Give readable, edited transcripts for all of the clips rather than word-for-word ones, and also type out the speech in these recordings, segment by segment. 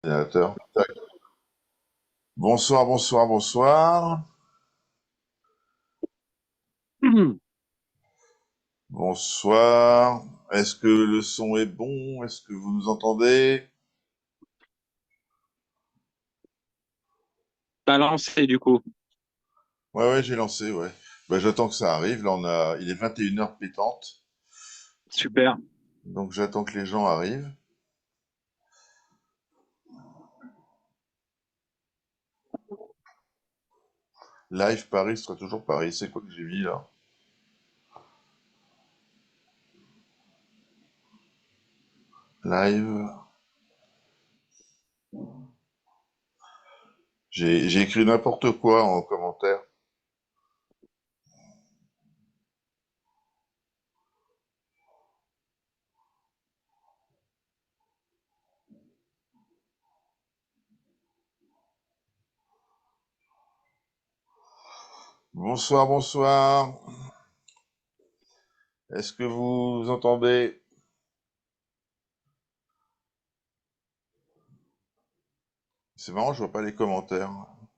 Ordinateur. Tac. Bonsoir, bonsoir, bonsoir. Bonsoir. Est-ce que le son est bon? Est-ce que vous nous entendez? T'as lancé du coup. Ouais, ouais, j'ai lancé, ouais. Bah, j'attends que ça arrive. Là, il est 21h pétante. Super. Donc, j'attends que les gens arrivent. Live Paris sera toujours Paris. C'est quoi que j'ai mis là? Live. J'ai écrit n'importe quoi en commentaire. Bonsoir, bonsoir. Est-ce que vous entendez? C'est marrant, je vois pas les commentaires.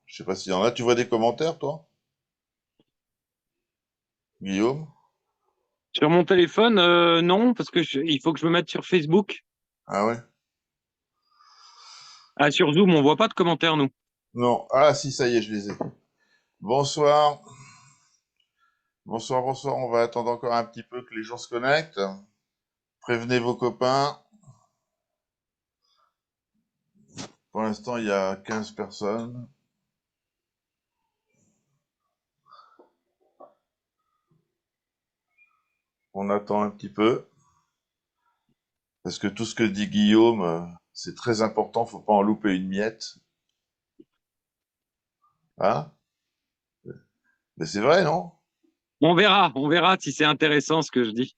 Je sais pas s'il y en a. Tu vois des commentaires, toi, Guillaume? Sur mon téléphone, non, parce que il faut que je me mette sur Facebook. Ah ouais? Ah, sur Zoom, on voit pas de commentaires, nous. Non. Ah si, ça y est, je les ai. Bonsoir. Bonsoir, bonsoir. On va attendre encore un petit peu que les gens se connectent. Prévenez vos copains. Pour l'instant, il y a 15 personnes. On attend un petit peu. Parce que tout ce que dit Guillaume, c'est très important. Faut pas en louper une miette. Hein? Mais c'est vrai, non? On verra si c'est intéressant ce que je dis.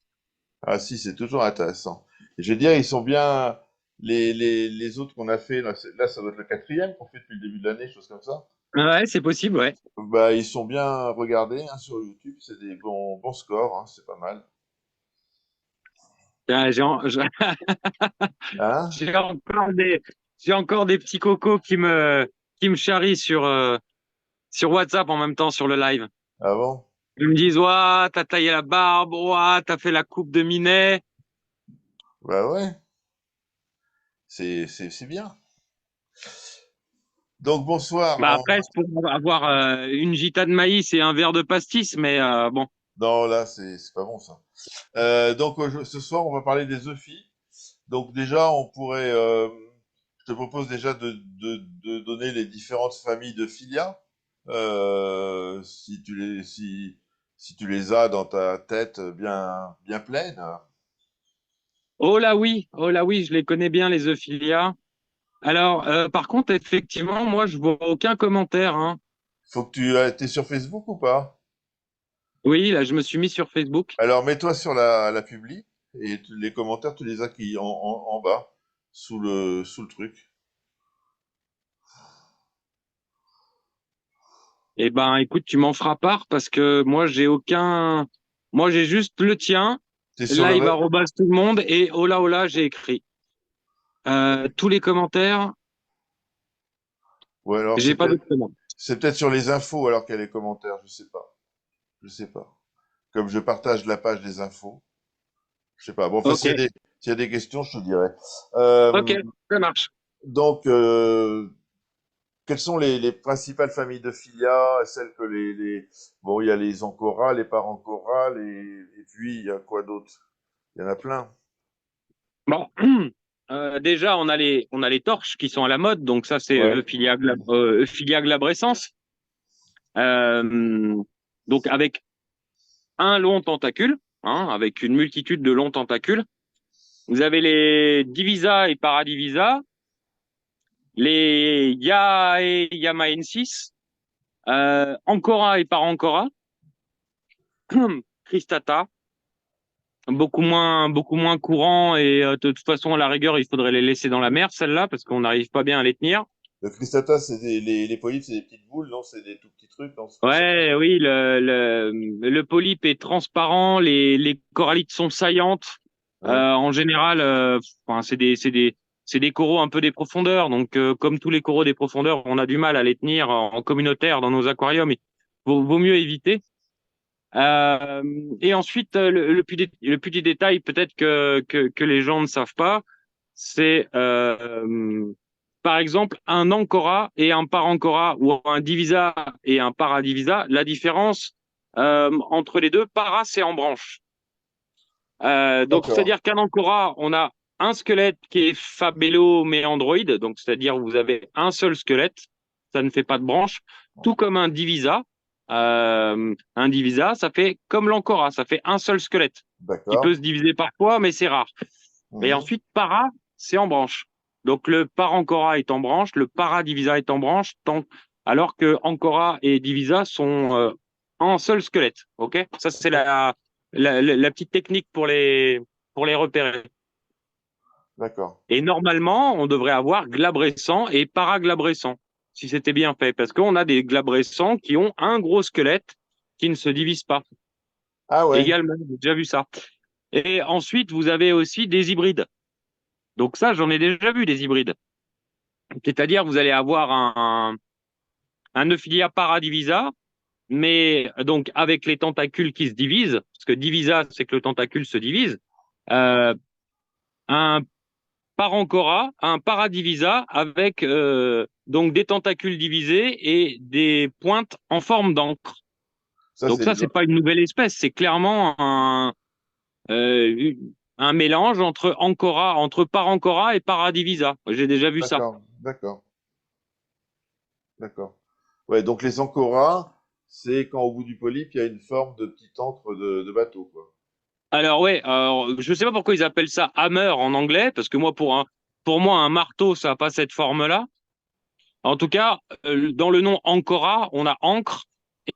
Ah si, c'est toujours intéressant. Et je veux dire, ils sont bien... Les autres qu'on a fait, là, ça doit être le quatrième qu'on fait depuis le début de l'année, chose comme ça. Ouais, c'est possible, ouais. Bah, ils sont bien regardés hein, sur YouTube. C'est des bons scores. Hein, c'est pas mal. Ah, Hein? j'ai encore j'ai encore des petits cocos qui me charrient sur WhatsApp en même temps sur le live. Ah bon? Ils me disent, ouah, t'as taillé la barbe, ouah, t'as fait la coupe de Minet. Bah ouais, c'est bien. Donc bonsoir. Bah après, c'est pour avoir une gita de maïs et un verre de pastis, mais bon. Non, là, c'est pas bon ça. Donc ce soir, on va parler des œufs. Donc déjà, je te propose déjà de donner les différentes familles de filia, si tu les as dans ta tête bien pleine. Oh là oui, je les connais bien, les Ophilia. Alors, par contre, effectivement, moi, je vois aucun commentaire, hein. Faut que t'es sur Facebook ou pas? Oui, là, je me suis mis sur Facebook. Alors mets-toi sur la publi et les commentaires, tu les as qui en bas, sous le truc. Eh ben, écoute, tu m'en feras part parce que moi, j'ai aucun. Moi, j'ai juste le tien, T'es sur le live web? arrobas tout le monde et oh là, j'ai écrit. Tous les commentaires, Ou alors j'ai c'est pas peut-être d'autres commentaires. c'est peut-être sur les infos alors qu'il y a les commentaires, je sais pas. Je sais pas. Comme je partage la page des infos, je sais pas. Bon, enfin, Ok, s'il y a des questions, je te dirai. ok, Euh, ça marche. donc, quelles sont les principales familles de filia? Celles que bon, il y a les Ancora, les parents Cora, et puis il y a quoi d'autre? Il y en a plein. Bon, déjà, on a les torches qui sont à la mode, donc ça, c'est Ouais. Euphilia glabrescens. Euh, donc, avec un long tentacule, hein, avec une multitude de longs tentacules. Vous avez les Divisa et Paradivisa, les Ya et Yamaensis, Ancora et Parancora, Cristata, beaucoup moins courant et de toute façon, à la rigueur, il faudrait les laisser dans la mer, celles-là, parce qu'on n'arrive pas bien à les tenir. Le cristata, les polypes, c'est des petites boules, non? C'est des tout petits trucs, non? C'est pas ça? Ouais, oui, le polype est transparent, les corallites sont saillantes. Ouais. En général, enfin, c'est des c'est des coraux un peu des profondeurs. Donc, comme tous les coraux des profondeurs, on a du mal à les tenir en communautaire dans nos aquariums. Il vaut mieux éviter. Euh, et ensuite, le petit détail peut-être que les gens ne savent pas, c'est par exemple un ancora et un parancora ou un divisa et un paradivisa. La différence entre les deux, para c'est en branche. Donc D'accord. c'est-à-dire qu'un ancora, on a un squelette qui est fabello-méandroïde, donc c'est-à-dire vous avez un seul squelette, ça ne fait pas de branche, tout comme un divisa. Un divisa, ça fait comme l'ancora, ça fait un seul squelette qui peut D'accord. se diviser parfois, mais c'est rare. Et Mhm. ensuite, para, c'est en branche. Donc le parancora est en branche, le paradivisa est en branche, alors que ancora et divisa sont un seul squelette. Ok, ça c'est la petite technique pour les repérer. D'accord. Et normalement, on devrait avoir glabrescent et paraglabrescent, si c'était bien fait, parce qu'on a des glabrescents qui ont un gros squelette qui ne se divise pas. Ah ouais. Également, j'ai déjà vu ça. Et ensuite, vous avez aussi des hybrides. Donc ça, j'en ai déjà vu des hybrides. C'est-à-dire, vous allez avoir un Euphilia paradivisa, mais donc avec les tentacules qui se divisent, parce que divisa, c'est que le tentacule se divise. Euh, un Parancora, un paradivisa avec donc des tentacules divisés et des pointes en forme d'encre. Ça, Donc c'est ça, le c'est genre. pas une nouvelle espèce, c'est clairement un mélange entre ancora, entre parancora et paradivisa. J'ai déjà vu ça. D'accord. D'accord. D'accord. Ouais, donc les ancoras, c'est quand au bout du polype, il y a une forme de petit encre de bateau, quoi. Alors ouais, alors, je sais pas pourquoi ils appellent ça hammer en anglais, parce que moi pour moi un marteau ça n'a pas cette forme-là. En tout cas, dans le nom Ancora, on a encre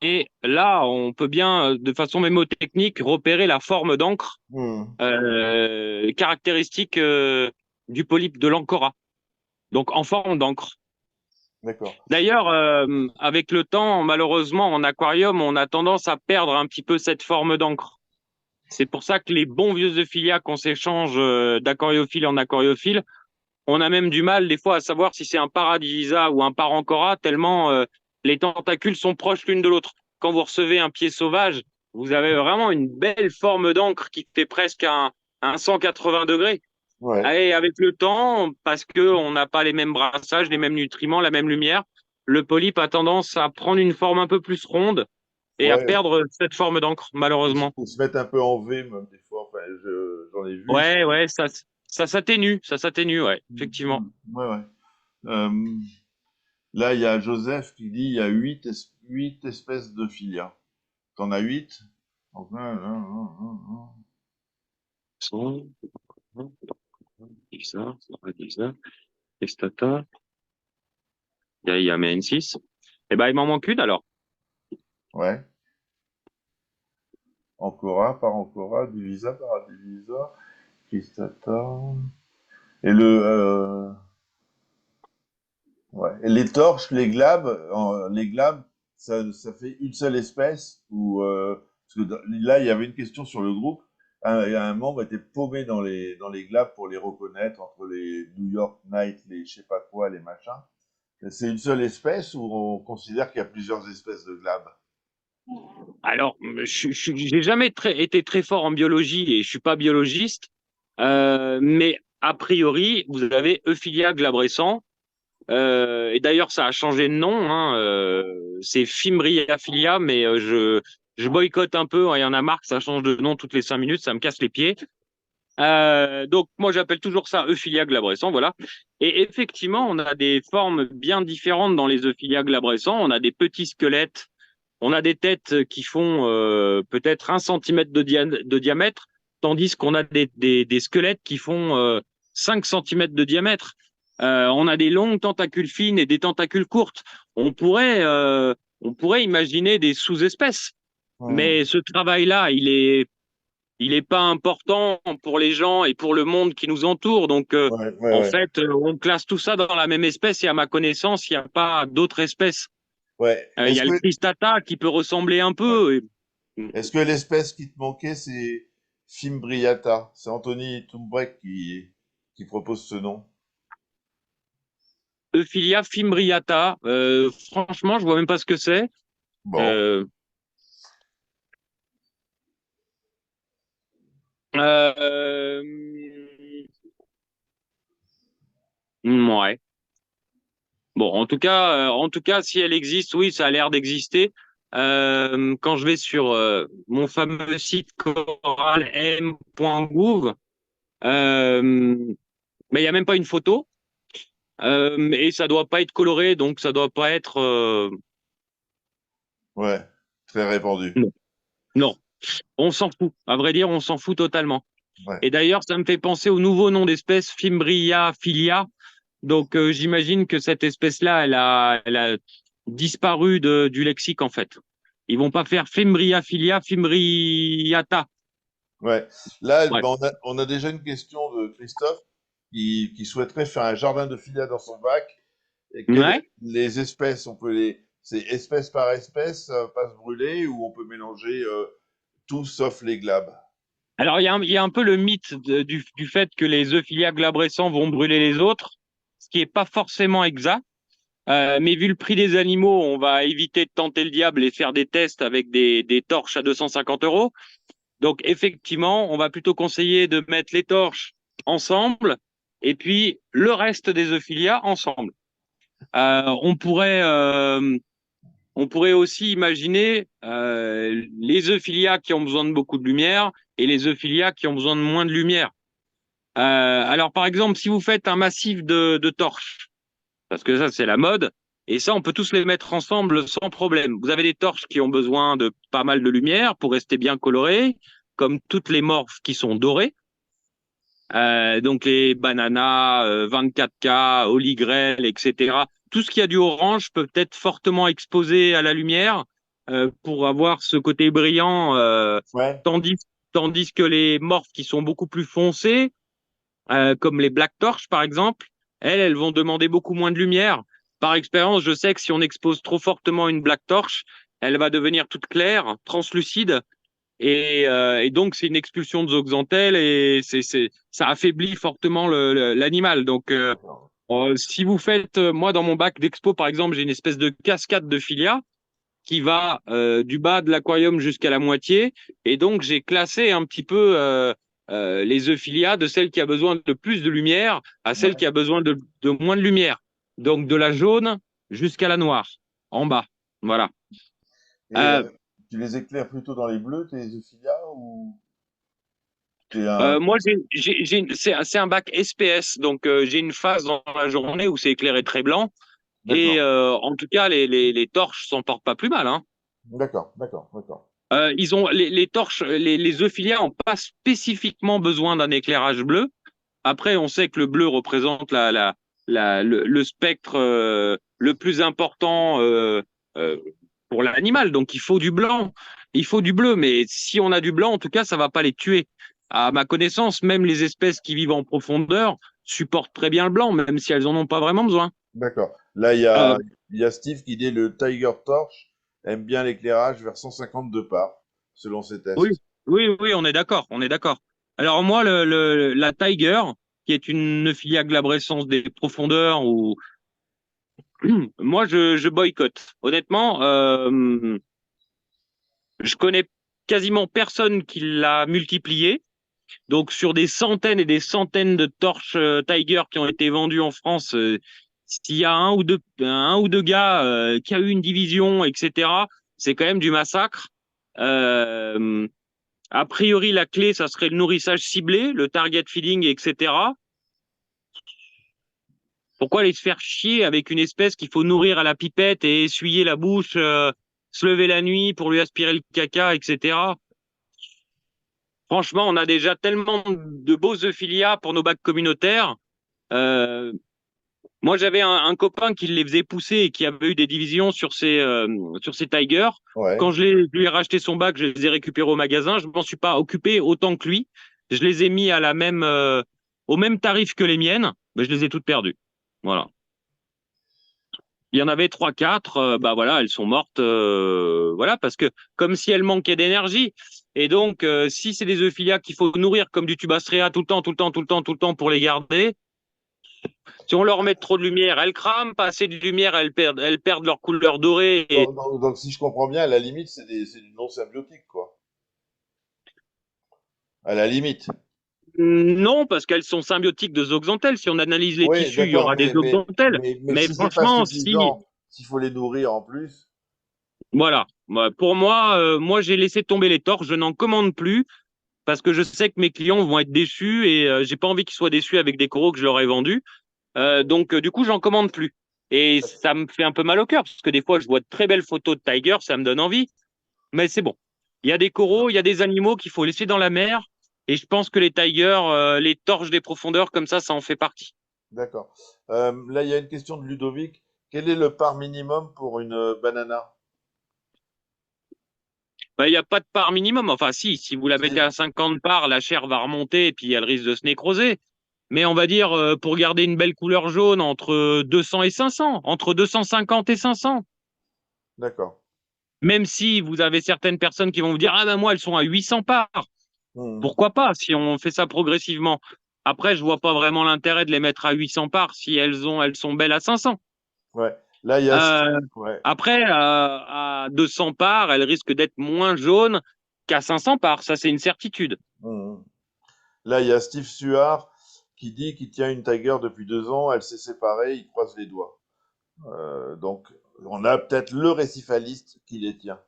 et là on peut bien de façon mémotechnique repérer la forme d'encre Hmm. caractéristique du polype de l'Ancora. Donc en forme d'encre. D'accord. D'ailleurs, avec le temps, malheureusement en aquarium, on a tendance à perdre un petit peu cette forme d'encre. C'est pour ça que les bons vieux euphilia qu'on s'échange d'aquariophile en aquariophile, on a même du mal des fois à savoir si c'est un paradisa ou un parancora, tellement les tentacules sont proches l'une de l'autre. Quand vous recevez un pied sauvage, vous avez vraiment une belle forme d'encre qui fait presque un 180 degrés. Ouais. Et avec le temps, parce que on n'a pas les mêmes brassages, les mêmes nutriments, la même lumière, le polype a tendance à prendre une forme un peu plus ronde et à Ouais. perdre cette forme d'encre, malheureusement. Ou se mettre un peu en V, même des fois. Enfin, j'en ai vu. Ouais, ouais, ça s'atténue, ouais, effectivement. Ouais, ouais. Euh, Là, il y a Joseph qui dit il y a huit espèces de filia. T'en as huit? Enfin, Son, Isa, Isa, Testata, il y a MN6. Eh ben, il m'en manque une alors. ouais. Ancora, par Ancora, Divisa, par Divisa, Cristata. Et ouais. Et les torches, les glabes, ça fait une seule espèce ou parce que là, il y avait une question sur le groupe. Un membre était paumé dans les glabes pour les reconnaître entre les New York Night, les je sais pas quoi, les machins. C'est une seule espèce ou on considère qu'il y a plusieurs espèces de glabes? Alors, j'ai jamais été très fort en biologie et je suis pas biologiste, mais a priori, vous avez Euphilia glabrescens. Et d'ailleurs, ça a changé de nom. Hein, c'est Fimbriafilia, mais je boycotte un peu. Hein, il y en a marre que ça change de nom toutes les 5 minutes, ça me casse les pieds. Donc moi j'appelle toujours ça Euphilia glabrescens, voilà. Et effectivement, on a des formes bien différentes dans les Euphilia glabrescens. On a des petits squelettes, on a des têtes qui font peut-être 1 centimètre de diamètre, tandis qu'on a des squelettes qui font 5 centimètres de diamètre. On a des longues tentacules fines et des tentacules courtes. On pourrait, euh, on pourrait imaginer des sous-espèces, Hmm. mais ce travail-là, il est pas important pour les gens et pour le monde qui nous entoure. Donc, Ouais, ouais, en ouais. fait, on classe tout ça dans la même espèce et à ma connaissance, il n'y a pas d'autres espèces. Ouais. Il y a le Cristata qui peut ressembler un Ouais. peu. Est-ce que l'espèce qui te manquait, c'est Fimbriata? C'est Anthony Toumbrec qui propose ce nom. Euphilia fimbriata. Franchement, je vois même pas ce que c'est. Bon, Euh, euh, ouais. Bon, en tout cas, si elle existe, oui, ça a l'air d'exister. Quand je vais sur mon fameux site coralm.gouv, mais il y a même pas une photo et ça doit pas être coloré, donc ça doit pas être. ouais, très répandu. Non, non, on s'en fout. À vrai dire, on s'en fout totalement. Ouais. Et d'ailleurs, ça me fait penser au nouveau nom d'espèce Fimbria filia. Donc, j'imagine que cette espèce-là, elle a disparu du lexique, en fait. Ils vont pas faire Fimbria filia, Fimbriata. Ouais. Là, Ouais. ben, on a déjà une question de Christophe qui souhaiterait faire un jardin de filia dans son bac. Et Ouais. les espèces, c'est espèce par espèce, pas se brûler, ou on peut mélanger tout sauf les glabres. Alors, il y a un peu le mythe du fait que les Euphilia glabrescents vont brûler les autres, ce qui est pas forcément exact. Mais vu le prix des animaux, on va éviter de tenter le diable et faire des tests avec des torches à 250 €. Donc, effectivement, on va plutôt conseiller de mettre les torches ensemble et puis le reste des euphilia ensemble. Euh, on pourrait, euh, on pourrait aussi imaginer les euphilia qui ont besoin de beaucoup de lumière et les euphilia qui ont besoin de moins de lumière. Alors, par exemple, si vous faites un massif de torches, parce que ça, c'est la mode, et ça, on peut tous les mettre ensemble sans problème. Vous avez des torches qui ont besoin de pas mal de lumière pour rester bien colorées, comme toutes les morphes qui sont dorées. Donc les bananas, 24K, Holy Grail, etc. Tout ce qui a du orange peut être fortement exposé à la lumière pour avoir ce côté brillant, Ouais. tandis, tandis que les morphes qui sont beaucoup plus foncées, comme les Black Torch par exemple, elles vont demander beaucoup moins de lumière. Par expérience, je sais que si on expose trop fortement une Black Torch, elle va devenir toute claire, translucide, et donc, c'est une expulsion de zooxanthelle et ça affaiblit fortement l'animal. Donc, D'accord. si vous faites, moi, dans mon bac d'expo, par exemple, j'ai une espèce de cascade de filia qui va du bas de l'aquarium jusqu'à la moitié. Et donc, j'ai classé un petit peu les euphilia de celle qui a besoin de plus de lumière à celle qui Ouais. a besoin de moins de lumière. Donc, de la jaune jusqu'à la noire, en bas. Voilà. Et Euh, tu les éclaires plutôt dans les bleus, tes euphilia, ou t'es un... Moi, c'est un bac SPS, donc j'ai une phase dans la journée où c'est éclairé très blanc. Et D'accord, en tout cas, les torches s'en portent pas plus mal, hein. d'accord, d'accord, d'accord. Ils ont les torches, les euphilia n'ont pas spécifiquement besoin d'un éclairage bleu. Après, on sait que le bleu représente le spectre le plus important euh, pour l'animal. Donc, il faut du blanc, il faut du bleu. Mais si on a du blanc, en tout cas, ça va pas les tuer. À ma connaissance, même les espèces qui vivent en profondeur supportent très bien le blanc, même si elles en ont pas vraiment besoin. D'accord. Là, Euh, il y a Steve qui dit le Tiger Torch aime bien l'éclairage vers 152 par, selon ses oui, tests. oui, on est d'accord, on est d'accord. Alors moi, la Tiger, qui est une Euphilia glabrescens des profondeurs, ou moi je boycotte. Honnêtement, je connais quasiment personne qui l'a multiplié. Donc sur des centaines et des centaines de torches Tiger qui ont été vendues en France, s'il y a un ou deux gars qui a eu une division, etc., c'est quand même du massacre. Euh, A priori, la clé, ça serait le nourrissage ciblé, le target feeding, etc. Pourquoi aller se faire chier avec une espèce qu'il faut nourrir à la pipette et essuyer la bouche, se lever la nuit pour lui aspirer le caca, etc. Franchement, on a déjà tellement de beaux euphilia pour nos bacs communautaires. Euh, Moi, j'avais un copain qui les faisait pousser et qui avait eu des divisions sur ses tigers. Ouais, Quand je lui ai racheté son bac, je les ai récupérés au magasin. Je m'en suis pas occupé autant que lui. Je les ai mis au même tarif que les miennes, mais je les ai toutes perdues. Voilà. Il y en avait trois, quatre, bah voilà, elles sont mortes, voilà, parce que comme si elles manquaient d'énergie. Et donc, si c'est des euphilia qu'il faut nourrir comme du tubastrea tout le temps, tout le temps, tout le temps, tout le temps pour les garder, Si on leur met trop de lumière, elles crament. Pas assez de lumière, elles perdent leur couleur dorée. Et Donc, si je comprends bien, à la limite, c'est du non symbiotique, quoi. À la limite. non, parce qu'elles sont symbiotiques de zooxanthelles. Si on analyse les Oui, tissus, il y d'accord, aura des zooxanthelles. mais Mais si c'est pas franchement, si, suffisant, s'il faut les nourrir en plus, voilà. Pour moi, j'ai laissé tomber les torches. Je n'en commande plus parce que je sais que mes clients vont être déçus et j'ai pas envie qu'ils soient déçus avec des coraux que je leur ai vendus. Du coup, j'en commande plus. Et ça me fait un peu mal au cœur parce que des fois, je vois de très belles photos de tigers, ça me donne envie. Mais c'est bon. Il y a des coraux, il y a des animaux qu'il faut laisser dans la mer. Et je pense que les tigers, les torches des profondeurs comme ça en fait partie. d'accord. Là, il y a une question de Ludovic. Quel est le par minimum pour une banana? Il n'y a pas de part minimum. Enfin, si vous la mettez C'est- à 50 parts, la chair va remonter et puis elle risque de se nécroser. Mais on va dire, pour garder une belle couleur jaune, entre 200 et 500, entre 250 et 500. D'accord. Même si vous avez certaines personnes qui vont vous dire, ah ben moi, elles sont à 800 parts. Mhm. Pourquoi pas, si on fait ça progressivement. Après, je vois pas vraiment l'intérêt de les mettre à 800 parts si elles sont belles à 500. Ouais. Là, il y a. Euh, Ouais. Après, à 200 parts, elles risquent d'être moins jaunes qu'à 500 parts. Ça, c'est une certitude. Mhm. Là, il y a Steve Suard qui dit qu'il tient une tiger depuis 2 ans. Elle s'est séparée. Il croise les doigts. Donc, on a peut-être le récifaliste qui les tient.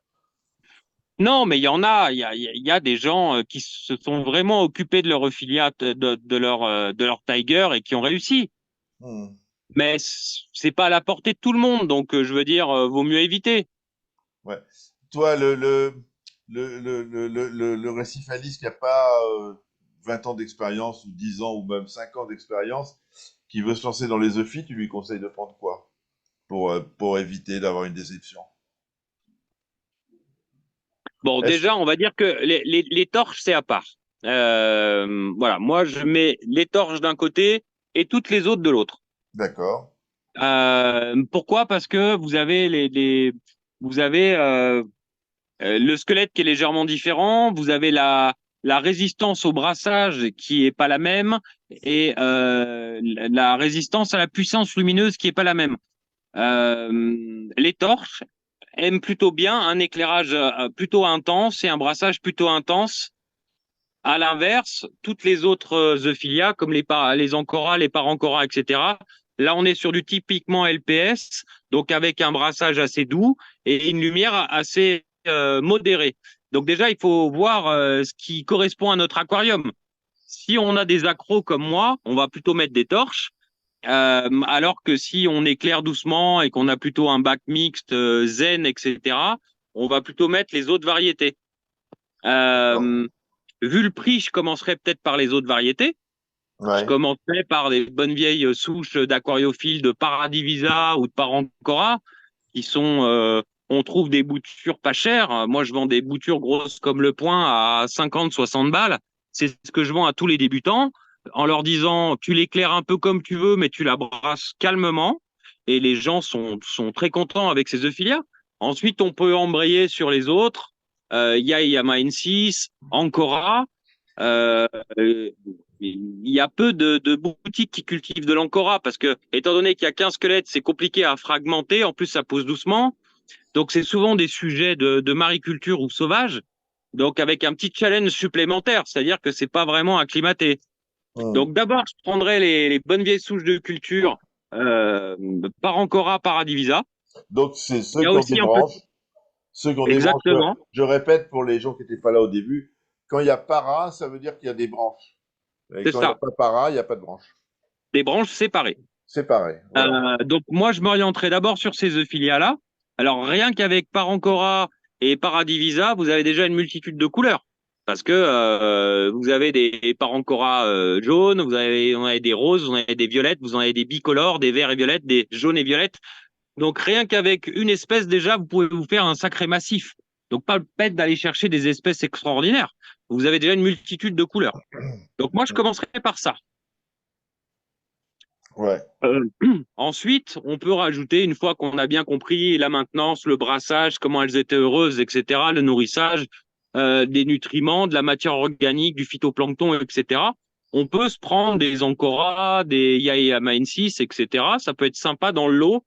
Non, mais il y en a, il y a des gens qui se sont vraiment occupés de leur affiliate, de leur tiger et qui ont réussi. Mhm. Mais c'est pas à la portée de tout le monde, donc je veux dire, vaut mieux éviter. Ouais. Toi, le récifaliste qui n'a pas 20 ans d'expérience, ou 10 ans, ou même 5 ans d'expérience, qui veut se lancer dans les zoophytes, tu lui conseilles de prendre quoi pour éviter d'avoir une déception? Bon, Est-ce... déjà, on va dire que les torches, c'est à part. Voilà, moi, je mets les torches d'un côté et toutes les autres de l'autre. D'accord. Pourquoi? Parce que vous avez le squelette qui est légèrement différent, vous avez la résistance au brassage qui est pas la même et la résistance à la puissance lumineuse qui est pas la même. Les torches aiment plutôt bien un éclairage plutôt intense et un brassage plutôt intense. À l'inverse, toutes les autres Euphilia, comme les Ancora, les Parancora, etc., là, on est sur du typiquement LPS, donc avec un brassage assez doux et une lumière assez modérée. Donc déjà, il faut voir ce qui correspond à notre aquarium. Si on a des accros comme moi, on va plutôt mettre des torches. Alors que si on éclaire doucement et qu'on a plutôt un bac mixte, zen, etc., on va plutôt mettre les autres variétés. D'accord. Euh, Vu le prix, je commencerai peut-être par les autres variétés. Je Ouais. commencerai par des bonnes vieilles souches d'aquariophiles de Paradivisa ou de Parancora, qui sont, on trouve des boutures pas chères. Moi, je vends des boutures grosses comme le poing à 50, 60 balles. C'est ce que je vends à tous les débutants en leur disant, tu l'éclaires un peu comme tu veux, mais tu la brasses calmement. Et les gens sont très contents avec ces œufs. Ensuite, on peut embrayer sur les autres. Yama N6, Ancora. Euh, euh, il y a peu de boutiques qui cultivent de l'ancora parce que, étant donné qu'il y a 15 squelettes, c'est compliqué à fragmenter. En plus, ça pousse doucement. Donc, c'est souvent des sujets de mariculture ou sauvage. Donc, avec un petit challenge supplémentaire, c'est-à-dire que c'est pas vraiment acclimaté. Hmm. Donc, d'abord, je prendrai les bonnes vieilles souches de culture Parancora, Paradivisa. Donc, c'est ceux Il y a qui ont des aussi un peu, branches. Ceux qui ont des branches, exactement, je répète pour les gens qui n'étaient pas là au début, quand il y a para, ça veut dire qu'il y a des branches. Et c'est quand il n'y a ça, pas para, il n'y a pas de branches. des branches séparées. C'est pareil. Voilà. Donc moi, je m'orienterai d'abord sur ces euphilia-là. Alors rien qu'avec Parancora et Paradivisa, vous avez déjà une multitude de couleurs. Parce que vous avez des Parancora jaunes, vous en avez des roses, vous en avez des violettes, vous en avez des bicolores, des verts et violettes, des jaunes et violettes. Donc rien qu'avec une espèce déjà, vous pouvez vous faire un sacré massif. Donc pas le peine d'aller chercher des espèces extraordinaires. Vous avez déjà une multitude de couleurs. Donc moi, je commencerai par ça. Ouais. Euh, Ensuite, on peut rajouter, une fois qu'on a bien compris la maintenance, le brassage, comment elles étaient heureuses, etc., le nourrissage, des nutriments, de la matière organique, du phytoplancton, etc., on peut se prendre des Ancora, des Yamaensis, etc. Ça peut être sympa dans le lot.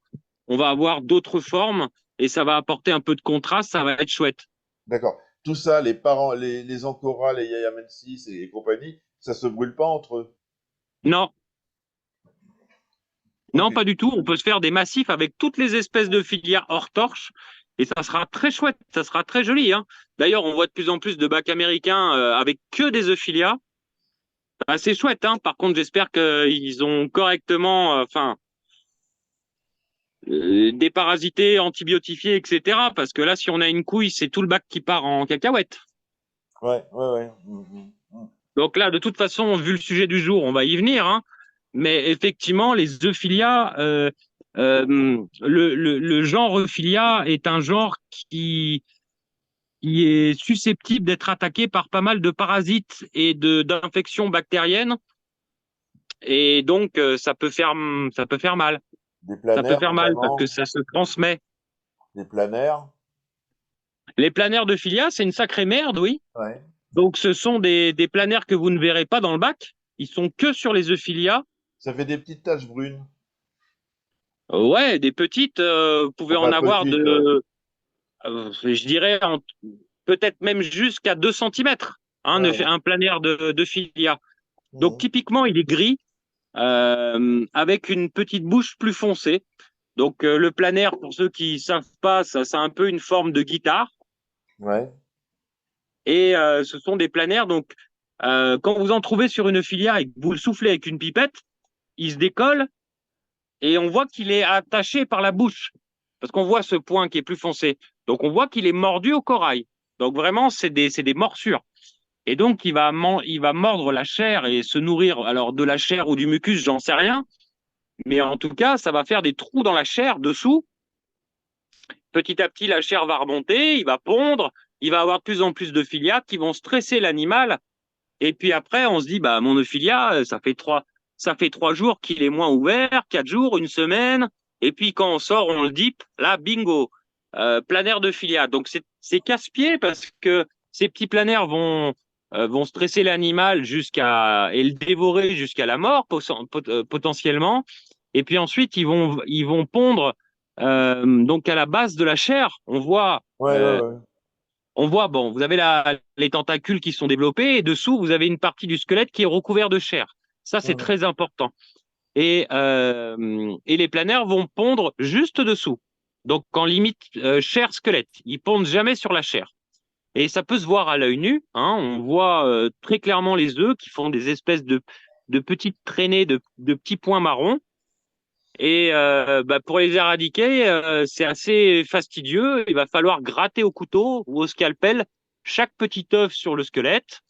On va avoir d'autres formes et ça va apporter un peu de contraste, ça va être chouette. D'accord. Tout ça, les parents, les Ancora, les Yaya Mensis et compagnie, ça se brûle pas entre eux. Non, Ok. non, pas du tout. On peut se faire des massifs avec toutes les espèces de filières hors torche et ça sera très chouette, ça sera très joli, hein. D'ailleurs, on voit de plus en plus de bacs américains avec que des euphilia. Bah, c'est chouette, hein. Par contre, j'espère qu'ils ont correctement, déparasité, antibiotifié, etc. Parce que là, si on a une couille, c'est tout le bac qui part en cacahuète. Ouais, ouais, ouais. Donc là, de toute façon, vu le sujet du jour, on va y venir, hein. Mais effectivement, les euphilia, le genre euphilia est un genre qui est susceptible d'être attaqué par pas mal de parasites et d'infections bactériennes. Et donc, ça peut faire mal. Des Ça peut planaires faire mal parce notamment, que ça se transmet. des planaires. Les planaires de filia, c'est une sacrée merde, oui. Ouais. Donc, ce sont des planaires que vous ne verrez pas dans le bac. Ils sont que sur les euphilia. Ça fait des petites taches brunes. Ouais, des petites, vous pouvez en Enfin, avoir petites, ouais. je dirais, peut-être même jusqu'à 2 centimètres, hein, Ouais. un planaire de filia. Donc, Mhm. typiquement, il est gris, avec une petite bouche plus foncée. Donc, le planaire, pour ceux qui savent pas, ça a un peu une forme de guitare. Ouais. Et ce sont des planaires. Donc, quand vous en trouvez sur une filière et que vous le soufflez avec une pipette, il se décolle et on voit qu'il est attaché par la bouche. Parce qu'on voit ce point qui est plus foncé. Donc, on voit qu'il est mordu au corail. Donc, vraiment, c'est des morsures. Et donc, il va mordre la chair et se nourrir, alors de la chair ou du mucus, j'en sais rien. Mais en tout cas, ça va faire des trous dans la chair dessous. Petit à petit, la chair va remonter, il va pondre, il va avoir de plus en plus de filiates qui vont stresser l'animal. Et puis après, on se dit, bah, mon euphilia, ça fait 3 jours qu'il est moins ouvert, 4 jours, une semaine. Et puis quand on sort, on le dip, là, bingo, planaire de filia. Donc c'est casse-pied parce que ces petits planaires vont stresser l'animal et le dévorer jusqu'à la mort potentiellement. Et puis ensuite, ils vont pondre donc à la base de la chair. Ouais, ouais, ouais. On voit, bon, vous avez les tentacules qui sont développés et dessous, vous avez une partie du squelette qui est recouvert de chair. Ça, c'est Mhm. très important. Et les planaires vont pondre juste dessous. Donc, en limite, chair-squelette. Ils pondent jamais sur la chair. Et ça peut se voir à l'œil nu, hein. On voit très clairement les œufs qui font des espèces de petites traînées de petits points marrons. Et bah, pour les éradiquer, c'est assez fastidieux. Il va falloir gratter au couteau ou au scalpel chaque petit œuf sur le squelette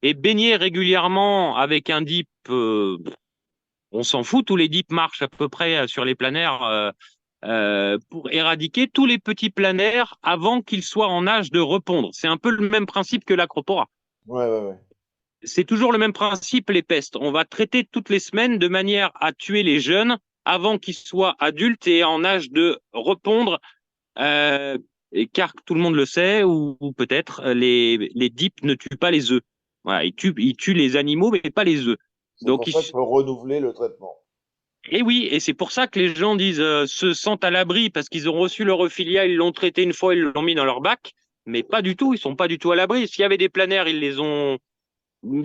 et baigner régulièrement avec un dip. On s'en fout, tous les dips marchent à peu près sur les planaires pour éradiquer tous les petits planaires avant qu'ils soient en âge de repondre. C'est un peu le même principe que l'acropora. Ouais, ouais, ouais. C'est toujours le même principe, les pestes. On va traiter toutes les semaines de manière à tuer les jeunes avant qu'ils soient adultes et en âge de repondre, euh, car tout le monde le sait, ou peut-être les dips ne tuent pas les œufs. Voilà, ils tuent les animaux, mais pas les œufs. C'est Donc, pour ça qu'il faut renouveler le traitement. et oui, et c'est pour ça que les gens disent se sentent à l'abri parce qu'ils ont reçu leur euphilia, ils l'ont traité une fois, ils l'ont mis dans leur bac, mais pas du tout, ils sont pas du tout à l'abri. S'il y avait des planaires, ils les ont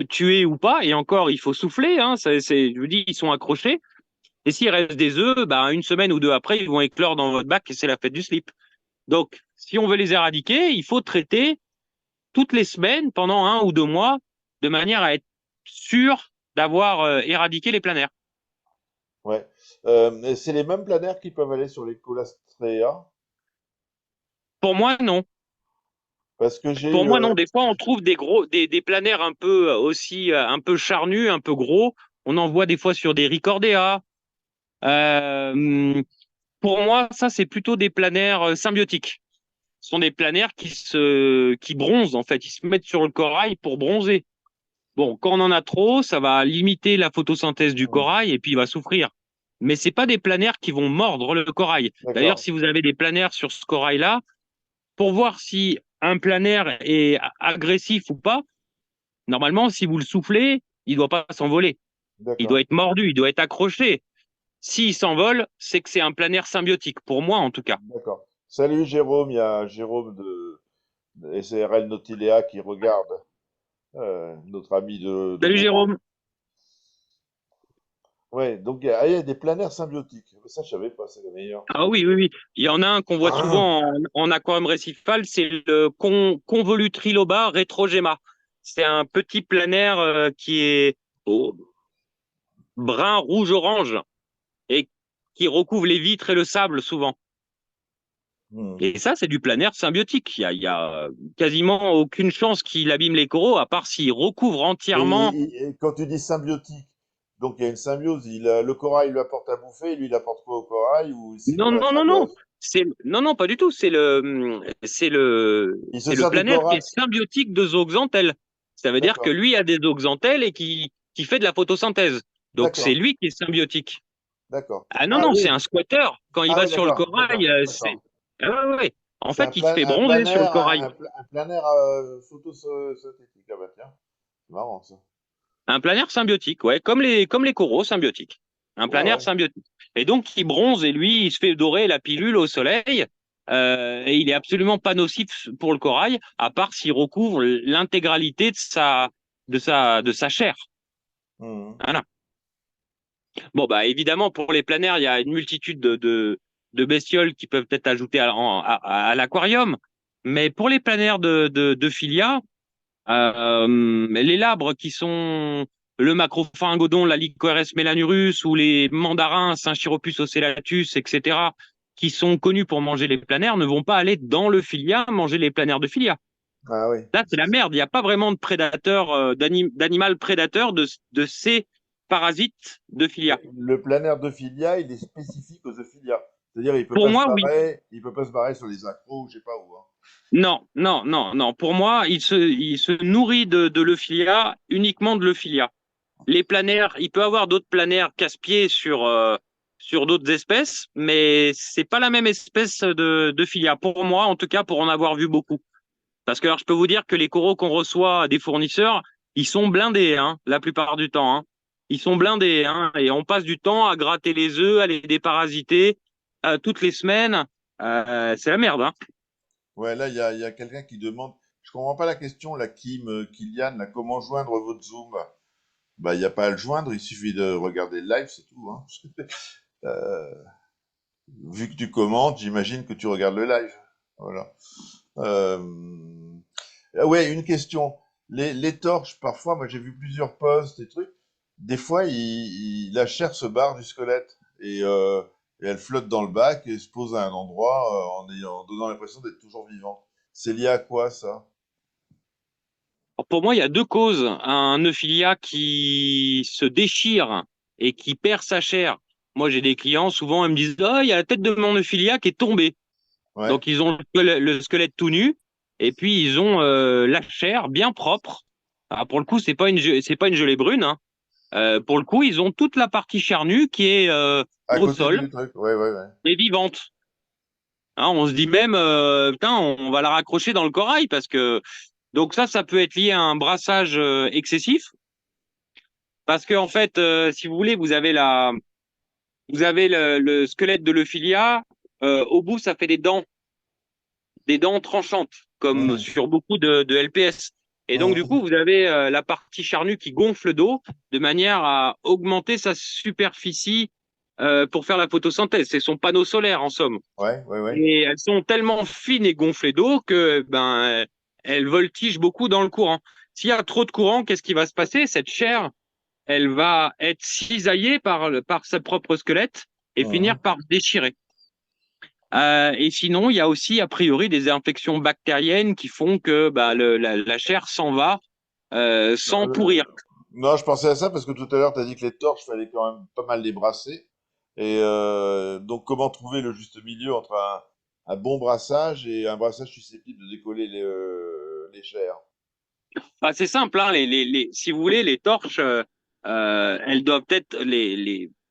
tués ou pas, et encore, il faut souffler, hein, je vous dis, ils sont accrochés. Et s'il reste des œufs, bah, une semaine ou deux après, ils vont éclore dans votre bac et c'est la fête du slip. Donc, si on veut les éradiquer, il faut traiter toutes les semaines pendant 1 ou 2 mois de manière à être sûr d'avoir éradiqué les planaires. Ouais. Mais c'est les mêmes planaires qui peuvent aller sur les Colastrea. Pour moi, non. Parce que j'ai Pour eu. moi, non. Des fois, on trouve des planaires un peu aussi, un peu charnus, un peu gros. On en voit des fois sur des ricordéas. Euh, pour moi, ça, c'est plutôt des planaires symbiotiques. Ce sont des planaires qui bronzent, en fait. Ils se mettent sur le corail pour bronzer. Bon, quand on en a trop, ça va limiter la photosynthèse du Hmm. corail et puis il va souffrir. Mais c'est pas des planaires qui vont mordre le corail. D'ailleurs, D'accord. si vous avez des planaires sur ce corail-là, pour voir si un planaire est agressif ou pas, normalement, si vous le soufflez, il doit pas s'envoler. Il doit D'accord, être mordu, il doit être accroché. S'il s'envole, c'est que c'est un planaire symbiotique, pour moi en tout cas. d'accord. Salut Jérôme, il y a Jérôme de SRL Nautilea qui regarde, notre ami de Salut Rouen. Jérôme. Ouais, donc il y a des planaires symbiotiques. Ça, je savais pas, c'est le meilleur. Ah oui, oui, oui. Il y en a un qu'on voit souvent en aquarium récifal, c'est le Convolutriloba retrogema. C'est un petit planaire qui est au brun, rouge, orange et qui recouvre les vitres et le sable souvent. Hmm. Et ça, c'est du planaire symbiotique. Il y a quasiment aucune chance qu'il abîme les coraux, à part s'il recouvre Et, entièrement. et quand tu dis symbiotique, donc il y a une symbiose, le corail lui apporte à bouffer, et lui il apporte quoi au corail, ou c'est Non, quoi la non, non, non. symbiose? Non, non, pas du tout. Il se C'est le sert du planaire qui corail. est symbiotique de zooxanthelle. Ça veut dire que D'accord, lui a des zooxanthelles et qui fait de la photosynthèse. Donc c'est d'accord, lui qui est symbiotique. d'accord. Ah non, Ah non, c'est oui, un squatter. Quand il ah va oui, sur le d'accord, corail, d'accord, c'est. d'accord. Ah ouais, ouais. En C'est fait, il se fait un bronzer sur le planaire, corail. un planaire photosynthétique. Ah bah tiens, c'est marrant ça. Un planaire symbiotique, ouais, comme les coraux symbiotiques. Un Ouais, planaire ouais. symbiotique. Et donc, il bronze et lui, il se fait dorer la pilule au soleil. Et il est absolument pas nocif pour le corail, à part s'il recouvre l'intégralité de sa chair. Mhm. Voilà. Bon, bah, évidemment, pour les planaires, il y a une multitude de bestioles qui peuvent être ajoutées à l'aquarium. Mais pour les planaires de Filia, les labres qui sont le macrophagodon, la Lycoeres melanurus ou les mandarins, Synchiropus ocellatus, etc., qui sont connus pour manger les planaires, ne vont pas aller dans le filia manger les planaires de filia. Ah oui. Là, c'est la merde. Il n'y a pas vraiment de prédateur, d'animal prédateur de ces parasites de filia. Le planaire d'Ophilia, il est spécifique aux Ophilia. C'est-à-dire, Pour moi, oui. il peut pas se barrer sur les accros, je sais pas où, hein. Non, non, non, non. Pour moi, il se nourrit de l'euphilia, uniquement de l'euphilia. Les planaires, il peut avoir d'autres planaires casse-pieds sur d'autres espèces, mais c'est pas la même espèce de filia. Pour moi, en tout cas, pour en avoir vu beaucoup. Parce que alors, je peux vous dire que les coraux qu'on reçoit des fournisseurs, ils sont blindés, hein, la plupart du temps, hein. Ils sont blindés, hein, et on passe du temps à gratter les œufs, à les déparasiter toutes les semaines. C'est la merde, hein. Ouais, là, il y a quelqu'un qui demande, je comprends pas la question, là, Kylian, là, comment joindre votre Zoom? Bah, il n'y a pas à le joindre, il suffit de regarder le live, c'est tout, hein. Euh, vu que tu commentes, j'imagine que tu regardes le live. Voilà. Ouais, une question. Les torches, parfois, moi j'ai vu plusieurs posts et trucs. Des fois, la chair se barre du squelette et elle flotte dans le bac et se pose à un endroit en donnant l'impression d'être toujours vivante. C'est lié à quoi ça? Pour moi, il y a deux causes. Un euphilia qui se déchire et qui perd sa chair. Moi, j'ai des clients, souvent, ils me disent, ah, il y a la tête de mon euphilia qui est tombée. Ouais, Donc, ils ont le squelette tout nu et puis ils ont la chair bien propre. Ah, pour le coup, c'est pas une gelée brune, hein. Pour le coup, ils ont toute la partie chair nue qui est à au côté sol du truc. Ouais, ouais, ouais. et vivante. Hein, on se dit même, putain, on va la raccrocher dans le corail parce que donc ça peut être lié à un brassage excessif. Parce que en fait, si vous voulez, vous avez le squelette de l'euphilia. Au bout, ça fait des dents tranchantes, comme Mhm, sur beaucoup de LPS. Et donc, du coup, mhm. vous avez la partie charnue qui gonfle d'eau de manière à augmenter sa superficie pour faire la photosynthèse. C'est son panneau solaire, en somme. Ouais, ouais, ouais. Et elles sont tellement fines et gonflées d'eau que ben, elles voltigent beaucoup dans le courant. S'il y a trop de courant, qu'est-ce qui va se passer? Cette chair, elle va être cisaillée par sa propre squelette et finir Mhm. par se déchirer. Et sinon, il y a aussi, a priori, des infections bactériennes qui font que bah, la chair s'en va sans Euh, pourrir. non, je pensais à ça parce que tout à l'heure, tu as dit que les torches, fallait quand même pas mal les brasser. Et donc, comment trouver le juste milieu entre un bon brassage et un brassage susceptible de décoller les chairs? Bah, c'est simple, hein, si vous voulez, les torches, elles doivent être,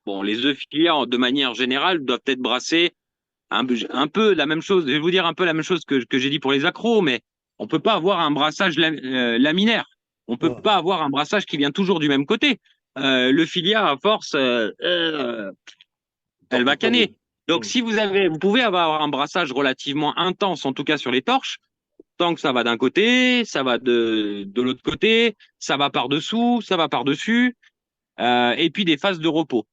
bon, les œufs filières, de manière générale, doivent être brassés un peu la même chose. Je vais vous dire un peu la même chose que j'ai dit pour les accros, mais on peut pas avoir un brassage laminaire. On peut Hum. pas avoir un brassage qui vient toujours du même côté. Le filia, à force, elle Porte va pas les. canner. Donc, Hum. si vous pouvez avoir un brassage relativement intense, en tout cas sur les torches, tant que ça va d'un côté, ça va de l'autre côté, ça va par-dessous, ça va par-dessus, et puis des phases de repos.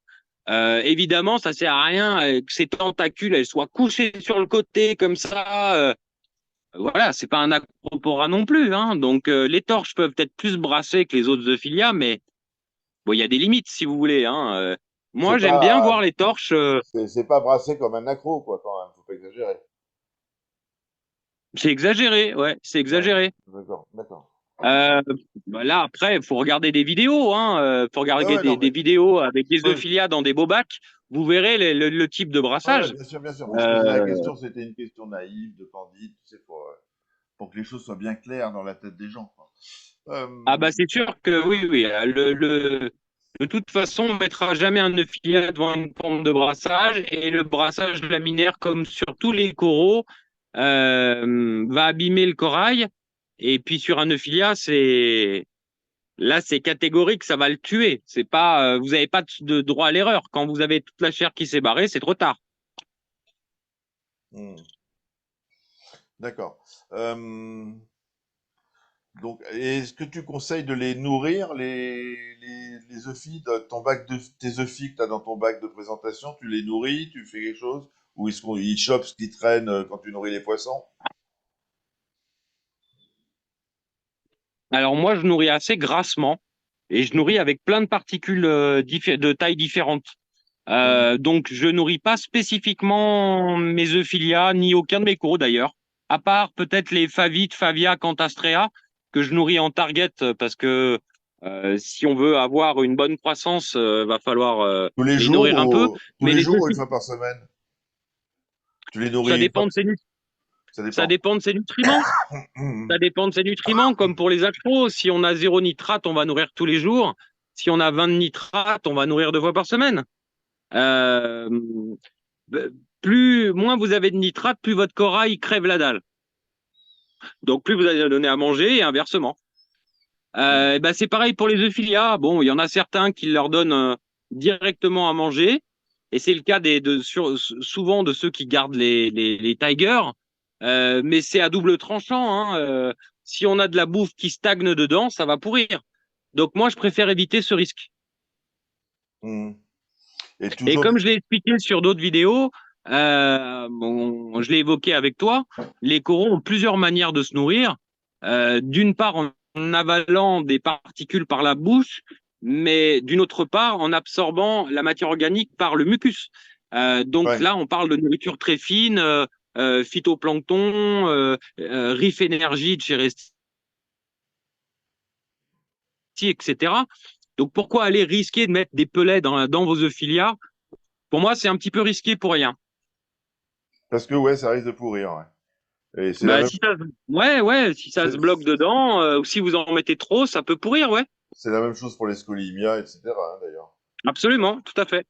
Évidemment, ça sert à rien que ces tentacules elles soient couchées sur le côté comme ça. Voilà, c'est pas un acropora non plus, hein. Donc les torches peuvent être plus brassées que les autres Zophilia, mais bon, il y a des limites si vous voulez, hein. C'est Moi, j'aime bien pas, voir les torches. c'est pas brassé comme un accro, quoi, quand même. Faut pas exagérer. C'est exagéré, ouais, c'est Ouais. exagéré. D'accord, d'accord. Euh, Bah là, après, il faut regarder des vidéos, hein. Faut Ouais, regarder ouais, non, des mais. vidéos avec des Ouais, Euphilia dans des beaux bacs. Vous verrez le type de ouais, ouais, brassage. bien sûr. Mais je posais la Euh, question, c'était une question naïve, de candide, tu sais, pour que les choses soient bien claires dans la tête des gens, quoi. ah bah c'est sûr que oui, oui. De toute façon, on mettra jamais un Euphilia devant une pompe de brassage et le brassage laminaire, comme sur tous les coraux, va abîmer le corail. Et puis sur un Euphilia, c'est catégorique, ça va le tuer. C'est pas, vous n'avez pas de droit à l'erreur. Quand vous avez toute la chair qui s'est barrée, c'est trop tard. Hmm, d'accord. Euh, donc, est-ce que tu conseilles de les nourrir, les œufs ton bac de, tes œufs que tu as dans ton bac de présentation, tu les nourris, tu fais quelque chose? Ou est-ce qu'ils chopent ce qui traîne quand tu nourris les poissons? Alors moi, je nourris assez grassement et je nourris avec plein de particules de tailles différentes. Hmm, Donc je nourris pas spécifiquement mes Euphilia, ni aucun de mes coraux d'ailleurs, à part peut-être les Favites, Favia, Cantastrea, que je nourris en target parce que si on veut avoir une bonne croissance, va falloir tous les les jours nourrir un peu. tous Mais les les jours ou une Euphilia, fois par semaine? Tu les ça nourris une dépend fois? de Ça ça dépend. dépend de ses nutriments. Ça dépend de ses nutriments, comme pour les accros. Si on a zéro nitrate, on va nourrir tous les jours. Si on a 20 de nitrate, on va nourrir 2 fois par semaine. Euh, moins vous avez de nitrate, plus votre corail crève la dalle. Donc plus vous allez donner à manger et inversement. Hmm, Ben c'est pareil pour les euphilia. Bon, il y en a certains qui leur donnent directement à manger, et c'est le cas souvent de ceux qui gardent les tigers. Mais c'est à double tranchant, hein. Si on a de la bouffe qui stagne dedans, ça va pourrir. Donc moi, je préfère éviter ce risque. hmm. Et Et toujours. comme je l'ai expliqué sur d'autres vidéos, je l'ai évoqué avec toi, les coraux ont plusieurs manières de se nourrir. D'une part, en avalant des particules par la bouche, mais d'une autre part, en absorbant la matière organique par le mucus. Donc Ouais. là, on parle de nourriture très fine, phytoplancton, Reef Energy de chez Resti, etc. Donc pourquoi aller risquer de mettre des pellets dans vos euphilia? Pour moi, c'est un petit peu risqué pour rien. Parce que ouais, ça risque de pourrir. Ouais. Et c'est la Bah, même. ouais, si ça se C'est bloque dedans, ou si vous en mettez trop, ça peut pourrir, ouais. c'est la même chose pour les scolimia, etc., hein, d'ailleurs. Absolument, tout à fait.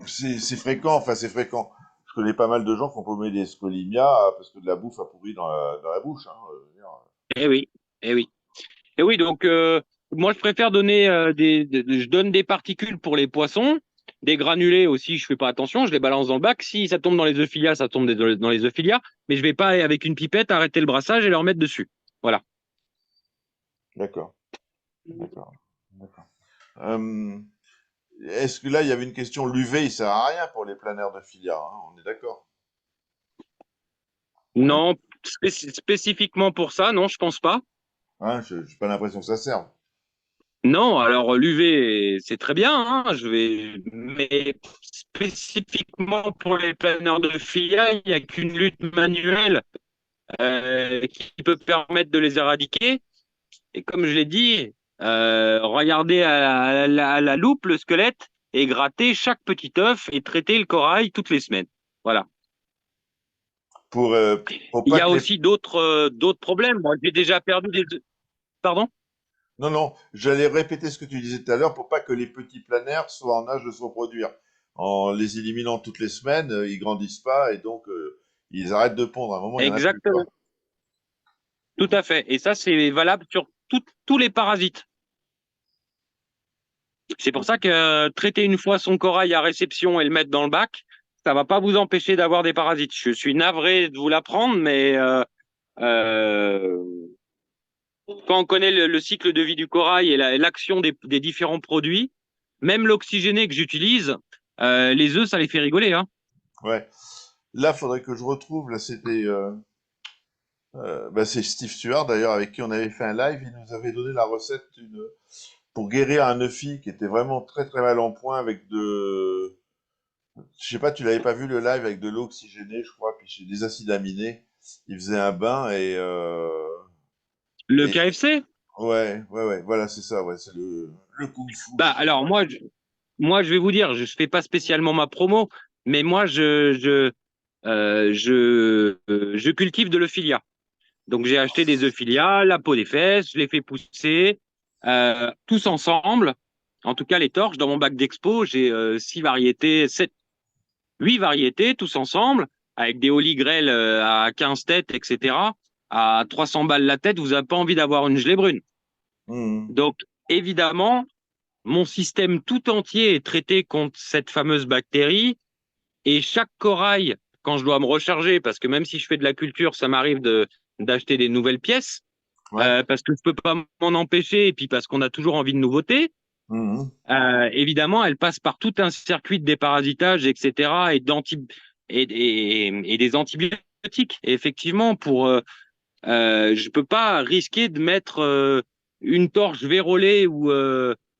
C'est fréquent, enfin c'est fréquent. Je connais pas mal de gens qui ont paumé des scolimia parce que de la bouffe a pourri dans la bouche, hein, je veux dire. Eh oui, eh oui. Eh oui, donc moi je préfère donner je donne des particules pour les poissons, des granulés aussi, je fais pas attention, je les balance dans le bac. Si ça tombe dans les euphilia, ça tombe dans les euphilia, mais je vais pas avec une pipette arrêter le brassage et leur mettre dessus. Voilà. D'accord, d'accord, d'accord. Euh, Est-ce que là, il y avait une question, l'UV, il sert à rien pour les planeurs de filia, hein, on est d'accord. Hein, Non, spécifiquement pour ça, non, je pense pas. hein, je n'ai pas l'impression que ça serve. Non, alors l'UV, c'est très bien, hein, mais spécifiquement pour les planeurs de filia, il n'y a qu'une lutte manuelle qui peut permettre de les éradiquer. Et comme je l'ai dit, regardez à la loupe le squelette et gratter chaque petit œuf et traiter le corail toutes les semaines. Voilà. Pour, euh, pour Il y pas a que les. aussi d'autres problèmes. Moi, j'ai déjà perdu des... Pardon? Non, non, j'allais répéter ce que tu disais tout à l'heure pour pas que les petits planaires soient en âge de se reproduire. En les éliminant toutes les semaines, ils grandissent pas et donc ils arrêtent de pondre. À un moment, il y en a plus, Exactement. quoi. Tout à fait. Et ça, c'est valable sur tous les parasites. C'est pour ça que traiter une fois son corail à réception et le mettre dans le bac, ça va pas vous empêcher d'avoir des parasites. Je suis navré de vous l'apprendre, mais euh, quand on connaît le cycle de vie du corail et l'action des différents produits, même l'oxygéné que j'utilise, les œufs, ça les fait rigoler, hein. Ouais. Là, faudrait que je retrouve. Là, c'était. Bah, c'est Steve Stewart d'ailleurs avec qui on avait fait un live. Il nous avait donné la recette pour guérir un œuf qui était vraiment très très mal en point avec de. Je sais pas, tu l'avais pas vu le live avec de l'eau oxygénée, je crois, puis des acides aminés. Il faisait un bain Le et KFC? ouais, voilà, c'est ça, ouais, c'est le kung-fu. Bah alors moi je vais vous dire, je fais pas spécialement ma promo, mais moi je cultive de l'euphilia. Donc j'ai acheté des euphilia, la peau des fesses, je les fais pousser tous ensemble. En tout cas les torches dans mon bac d'expo, j'ai 6 variétés, 8 variétés tous ensemble avec des holy grail à 15 têtes, etc. À 300 balles la tête, vous n'avez pas envie d'avoir une gelée brune. Mhm. Donc évidemment, mon système tout entier est traité contre cette fameuse bactérie et chaque corail, quand je dois me recharger, parce que même si je fais de la culture, ça m'arrive d'acheter des nouvelles pièces, Ouais. parce que je peux pas m'en empêcher et puis parce qu'on a toujours envie de nouveautés. Mhm. Évidemment, elle passe par tout un circuit de déparasitage, etc., et des antibiotiques. Et effectivement, je peux pas risquer de mettre une torche vérolée ou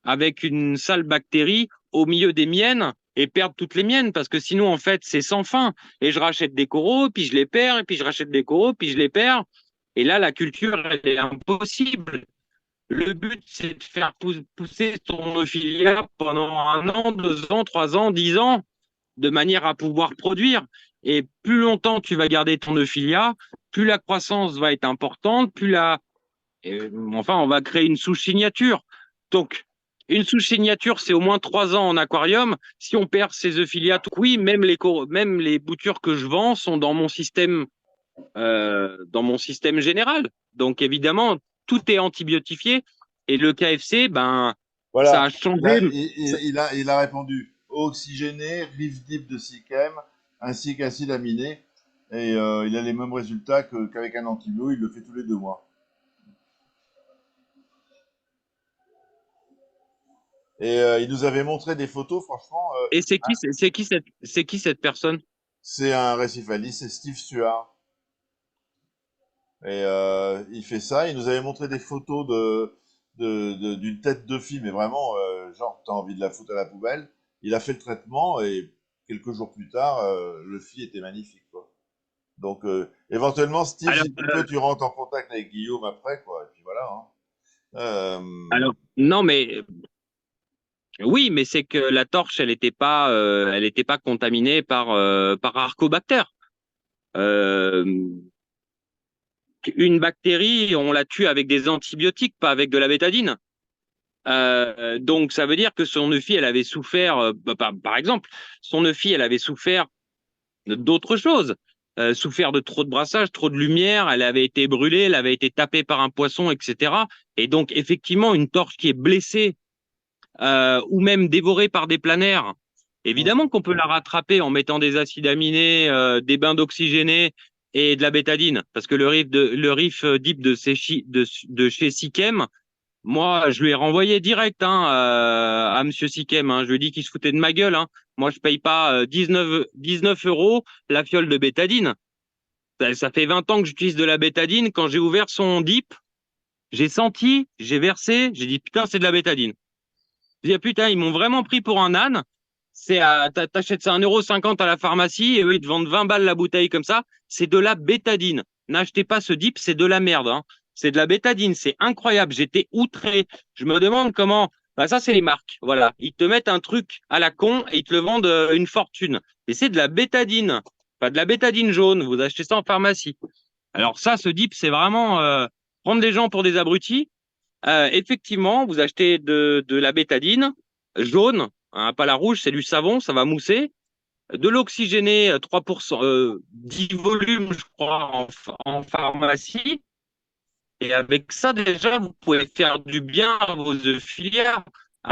avec une sale bactérie au milieu des miennes et perdre toutes les miennes parce que sinon en fait c'est sans fin et je rachète des coraux puis je les perds et puis je rachète des coraux puis je les perds et là la culture elle est impossible. Le but c'est de faire pousser ton ophilia pendant 1 an, 2 ans, 3 ans, 10 ans de manière à pouvoir produire. Et plus longtemps tu vas garder ton euphilia, plus la croissance va être importante, enfin, on va créer une souche signature. Donc, une souche signature, c'est au moins 3 ans en aquarium. Si on perd ces euphilia, oui, même les boutures que je vends sont dans mon système général. Donc, évidemment, tout est antibiotifié. Et le KFC, ben, ça Voilà. a changé. Là, il a répondu oxygéné, rive deep de Sickem, ainsi qu'acide aminé. Et il a les mêmes résultats qu'avec un antibio, il le fait tous les 2 mois. Et il nous avait montré des photos, franchement, Et c'est qui cette personne? c'est un récifaliste, c'est Steve Stewart. Et il fait ça, il nous avait montré des photos d'une tête de fille, mais vraiment, genre, t'as envie de la foutre à la poubelle. Il a fait le traitement et quelques jours plus tard, le fille était magnifique, quoi. Donc, éventuellement, Steve, Alors, si tu peux, tu rentres en contact avec Guillaume après, quoi. Et puis voilà, hein. non, mais oui, mais c'est que la torche, elle était pas contaminée par Arcobacter. Euh, une bactérie, on la tue avec des antibiotiques, pas avec de la bétadine. Donc, ça veut dire que son œufie, elle avait souffert, par exemple, son œufie, elle avait souffert d'autres choses. Souffert de trop de brassage, trop de lumière, elle avait été brûlée, elle avait été tapée par un poisson, etc. Et donc, effectivement, une torche qui est blessée ou même dévorée par des planaires, évidemment qu'on peut la rattraper en mettant des acides aminés, des bains d'oxygéné et de la bétadine. Parce que le Reef Deep de chez Sickem, moi, je lui ai renvoyé direct à Monsieur Sickem. Hein. Je lui ai dit qu'il se foutait de ma gueule. Hein. Moi, je paye pas 19 euros la fiole de bétadine. Ça fait 20 ans que j'utilise de la bétadine. Quand j'ai ouvert son dip, j'ai senti, j'ai versé, j'ai dit putain, c'est de la bétadine. Je dis, ah, putain, ils m'ont vraiment pris pour un âne. T'achètes ça 1,50 € à la pharmacie et eux, ils te vendent 20 balles la bouteille comme ça. C'est de la bétadine. N'achetez pas ce dip, c'est de la merde. Hein. C'est de la bétadine, c'est incroyable. J'étais outré. Je me demande comment. Bah, ça, c'est les marques. Voilà. Ils te mettent un truc à la con et ils te le vendent une fortune. Et c'est de la bétadine. Pas de la bétadine jaune. Vous achetez ça en pharmacie. Alors, ça, ce dip, c'est vraiment prendre les gens pour des abrutis. Effectivement, vous achetez de la bétadine jaune, hein, pas la rouge, c'est du savon, ça va mousser. De l'oxygéné, 3%, 10 volumes, je crois, en pharmacie. Et avec ça, déjà, vous pouvez faire du bien à vos œufs filières.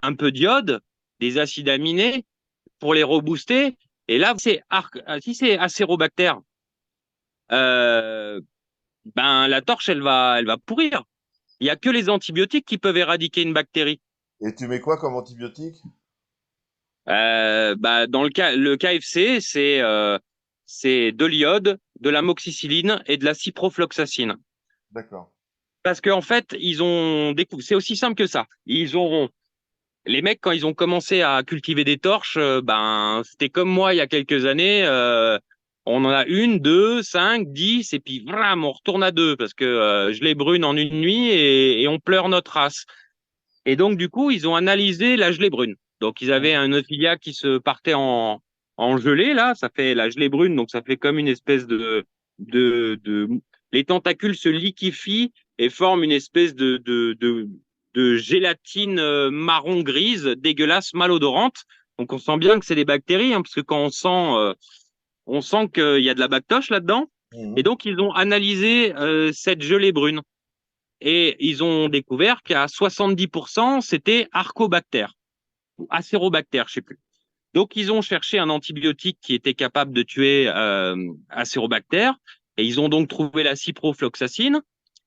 Un peu d'iode, des acides aminés pour les rebooster. Et là, si c'est Acérobactère, euh, ben, la torche, elle va pourrir. Il n'y a que les antibiotiques qui peuvent éradiquer une bactérie. Et tu mets quoi comme antibiotique? Bah, dans le KFC, c'est de l'iode, de l'amoxicilline et de la ciprofloxacine. D'accord. Parce qu'en fait, ils ont découvert, c'est aussi simple que ça. Les mecs, quand ils ont commencé à cultiver des torches, ben, c'était comme moi il y a quelques années. On en a une, deux, cinq, 10, et puis vraiment, on retourne à deux parce que je les brûle en une nuit et on pleure notre race. Et donc, du coup, ils ont analysé la gelée brune. Donc, ils avaient Mhm. un Ophilia qui se partait en gelée, là. Ça fait la gelée brune, donc ça fait comme une espèce de... Les tentacules se liquéfient et forment une espèce de gélatine marron grise, dégueulasse, malodorante. Donc, on sent bien que c'est des bactéries, hein, parce que quand on sent qu'il y a de la bactoche là-dedans. Et Mhm. donc, ils ont analysé cette gelée brune. Et ils ont découvert qu'à 70%, c'était Arcobacter ou Acérobacter, je sais plus. Donc, ils ont cherché un antibiotique qui était capable de tuer Acérobacter et ils ont donc trouvé la ciprofloxacine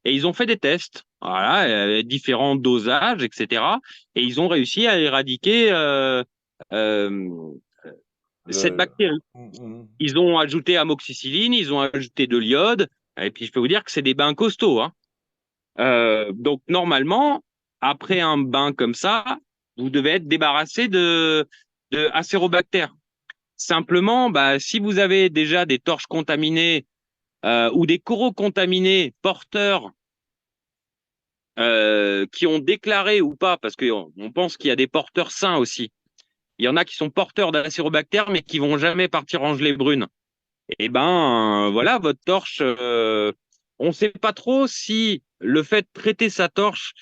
et ils ont fait des tests, voilà, différents dosages, etc. Et ils ont réussi à éradiquer euh, cette Le... bactérie. Mhm. Ils ont ajouté amoxicilline, ils ont ajouté de l'iode, et puis je peux vous dire que c'est des bains costauds, hein. Donc normalement, après un bain comme ça, vous devez être débarrassé de Acérobacter. Simplement, bah, si vous avez déjà des torches contaminées ou des coraux contaminés porteurs qui ont déclaré ou pas, parce qu'on pense qu'il y a des porteurs sains aussi. Il y en a qui sont porteurs d'Acérobacter mais qui vont jamais partir en gelée brune. Et ben voilà, votre torche, on ne sait pas trop si le fait de traiter sa torche,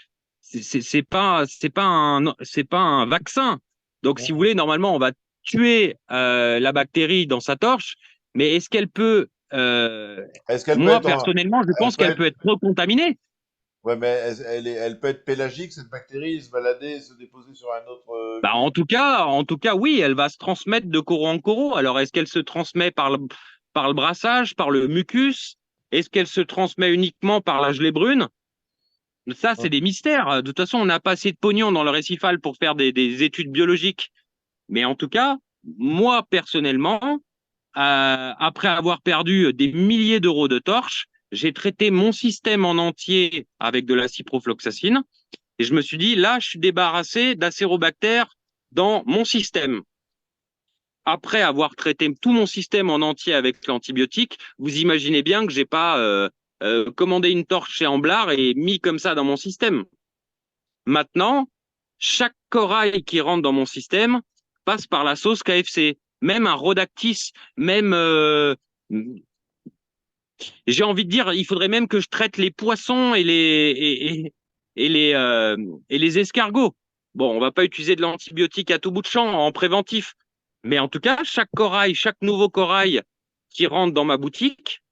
c'est pas un vaccin. Donc si vous Mhm. voulez, normalement, on va tuer la bactérie dans sa torche, mais est-ce qu'elle peut, Est-ce qu'elle peut moi être personnellement, je elle pense peut qu'elle être, peut être recontaminée. ouais, mais elle peut être pélagique, cette bactérie, se balader, se déposer sur un autre Bah, vivant. en tout cas, oui, elle va se transmettre de coraux en coraux. Alors, est-ce qu'elle se transmet par le brassage, par le mucus? Est-ce qu'elle se transmet uniquement par la gelée brune? Ça, c'est des mystères. De toute façon, on n'a pas assez de pognon dans le récifal pour faire des études biologiques. Mais en tout cas, moi, personnellement, après avoir perdu des milliers d'euros de torches, j'ai traité mon système en entier avec de la ciprofloxacine. Et je me suis dit, là, je suis débarrassé d'acérobactères dans mon système. Après avoir traité tout mon système en entier avec l'antibiotique, vous imaginez bien que j'ai pas commandé une torche chez Amblard et mis comme ça dans mon système. Maintenant, chaque corail qui rentre dans mon système passe par la sauce KFC. Même un Rhodactis, même, j'ai envie de dire, il faudrait même que je traite les poissons et les, et les escargots. Bon, on va pas utiliser de l'antibiotique à tout bout de champ en préventif. Mais en tout cas, chaque corail, chaque nouveau corail qui rentre dans ma boutique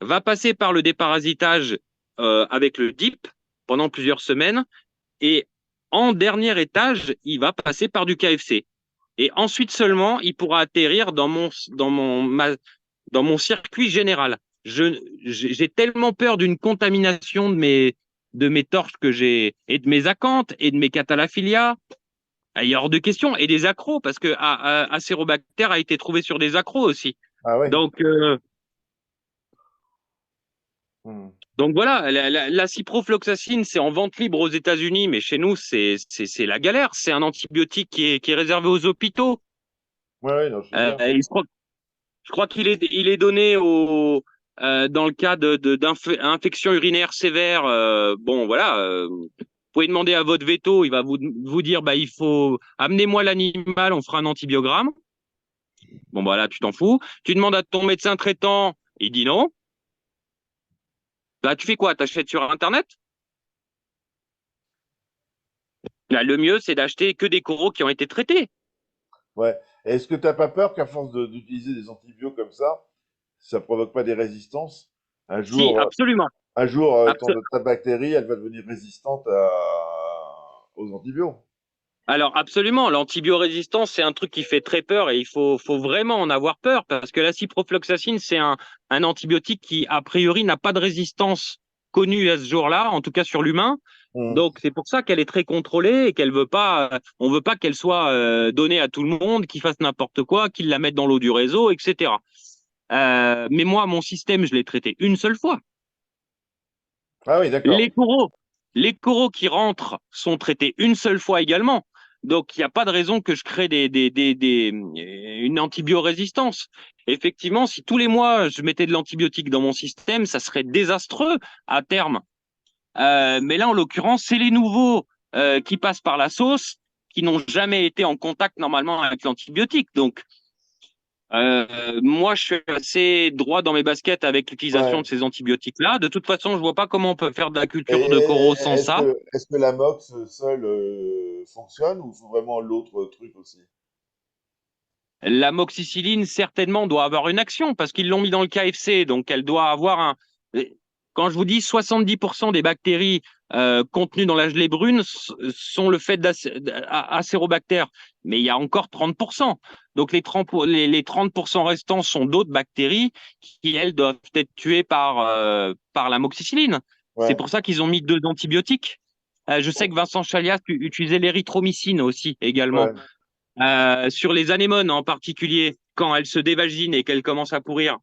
va passer par le déparasitage avec le DIP pendant plusieurs semaines. Et en dernier étage, il va passer par du KFC. Et ensuite seulement, il pourra atterrir dans mon circuit général. J'ai tellement peur d'une contamination de mes torches que j'ai, et de mes acanthes, et de mes catalaphilia. Il y a hors de question. Et des accros, parce que Acérobacter a été trouvé sur des accros aussi. Ah ouais. Donc, Mhm. donc voilà, la ciprofloxacine, c'est en vente libre aux États-Unis, mais chez nous, c'est la galère. C'est un antibiotique qui est réservé aux hôpitaux. Ouais, ouais, non, je sais bien. Je crois il est donné dans le cas d'infection urinaire sévère. Bon, voilà. Vous pouvez demander à votre veto, il va vous dire, bah, il faut amenez-moi l'animal, on fera un antibiogramme. Bon, bah là, tu t'en fous. Tu demandes à ton médecin traitant, il dit non. Bah, tu fais quoi? T'achètes sur Internet? Là, le mieux, c'est d'acheter que des coraux qui ont été traités. Ouais. Est-ce que t'as pas peur qu'à force d'utiliser des antibiotiques comme ça provoque pas des résistances? Un Si, jour, absolument. Un jour, Abso- ta bactérie, elle va devenir résistante aux antibiotiques. Alors absolument, l'antibiorésistance, c'est un truc qui fait très peur et faut vraiment en avoir peur parce que la ciprofloxacine, c'est un antibiotique qui, a priori, n'a pas de résistance connue à ce jour-là, en tout cas sur l'humain. Hmm. Donc c'est pour ça qu'elle est très contrôlée et qu'elle veut pas, on veut pas qu'elle soit donnée à tout le monde, qu'ils fassent n'importe quoi, qu'ils la mettent dans l'eau du réseau, etc. Mais moi, mon système, je l'ai traité une seule fois. Ah oui, d'accord. Les coraux, les coraux qui rentrent sont traités une seule fois également. Donc, il n'y a pas de raison que je crée une antibiorésistance. Effectivement, si tous les mois je mettais de l'antibiotique dans mon système, ça serait désastreux à terme. Mais là, en l'occurrence, c'est les nouveaux qui passent par la sauce, qui n'ont jamais été en contact normalement avec l'antibiotique. Donc, moi, je suis assez droit dans mes baskets avec l'utilisation Ouais. de ces antibiotiques-là. De toute façon, je vois pas comment on peut faire de la Et, culture de coraux sans ça. est-ce que l'amox seul fonctionne ou faut vraiment l'autre truc aussi? L'amoxicilline, certainement, doit avoir une action parce qu'ils l'ont mis dans le KFC. Donc, elle doit avoir un. Quand je vous dis 70% des bactéries contenues dans la gelée brune sont le fait d'acérobactères, mais il y a encore 30%. Donc, les 30% restants sont d'autres bactéries qui, elles, doivent être tuées par l'amoxicilline. C'est Ouais. pour ça qu'ils ont mis 2 antibiotiques. Je sais que Vincent Chalias utilisait l'érythromycine aussi, également. Ouais. Sur les anémones en particulier, quand elles se dévaginent et qu'elles commencent à pourrir.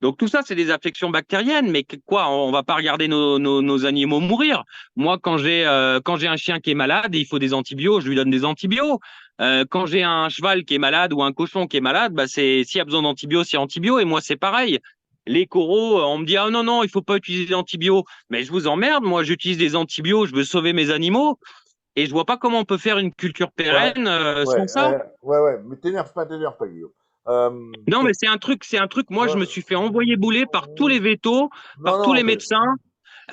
Donc tout ça, c'est des affections bactériennes, mais quoi, on va pas regarder nos animaux mourir. Moi, quand j'ai un chien qui est malade et il faut des antibiotiques, je lui donne des antibiotiques. Quand j'ai un cheval qui est malade ou un cochon qui est malade, bah s'il y a besoin d'antibiotiques, c'est antibiotiques. Et moi, c'est pareil. Les coraux, on me dit ah non non, il faut pas utiliser d'antibiotiques. Mais je vous emmerde, moi j'utilise des antibiotiques, je veux sauver mes animaux et je vois pas comment on peut faire une culture Ouais. pérenne Ouais. sans ça. Ouais, ouais. Mais t'énerve pas, Guillaume. Non, T'es- mais c'est un truc. Moi, je ouais. me suis fait envoyer bouler par tous les vétos, Non, par tous non, les médecins,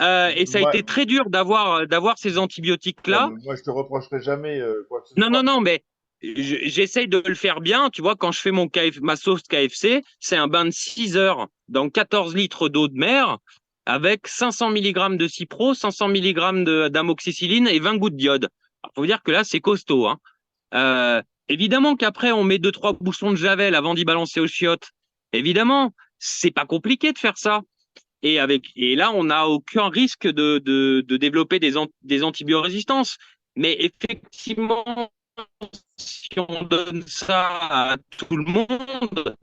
et ça a moi, été très dur d'avoir ces non, antibiotiques-là. mais moi, je te reprocherai jamais quoi que ce Non, non, soit. non, mais j'essaye de le faire bien. Tu vois, quand je fais ma sauce KFC, c'est un bain de 6 heures dans 14 litres d'eau de mer avec 500 milligrammes de cipro, 500 milligrammes d'amoxicilline et 20 gouttes d'iode. Il faut dire que là, c'est costaud, hein. Évidemment qu'après, on met 2, 3 bouchons de javel avant d'y balancer aux chiottes. Évidemment, c'est pas compliqué de faire ça. Et là, on n'a aucun risque de développer des antibiorésistances. Mais effectivement, si on donne ça à tout le monde,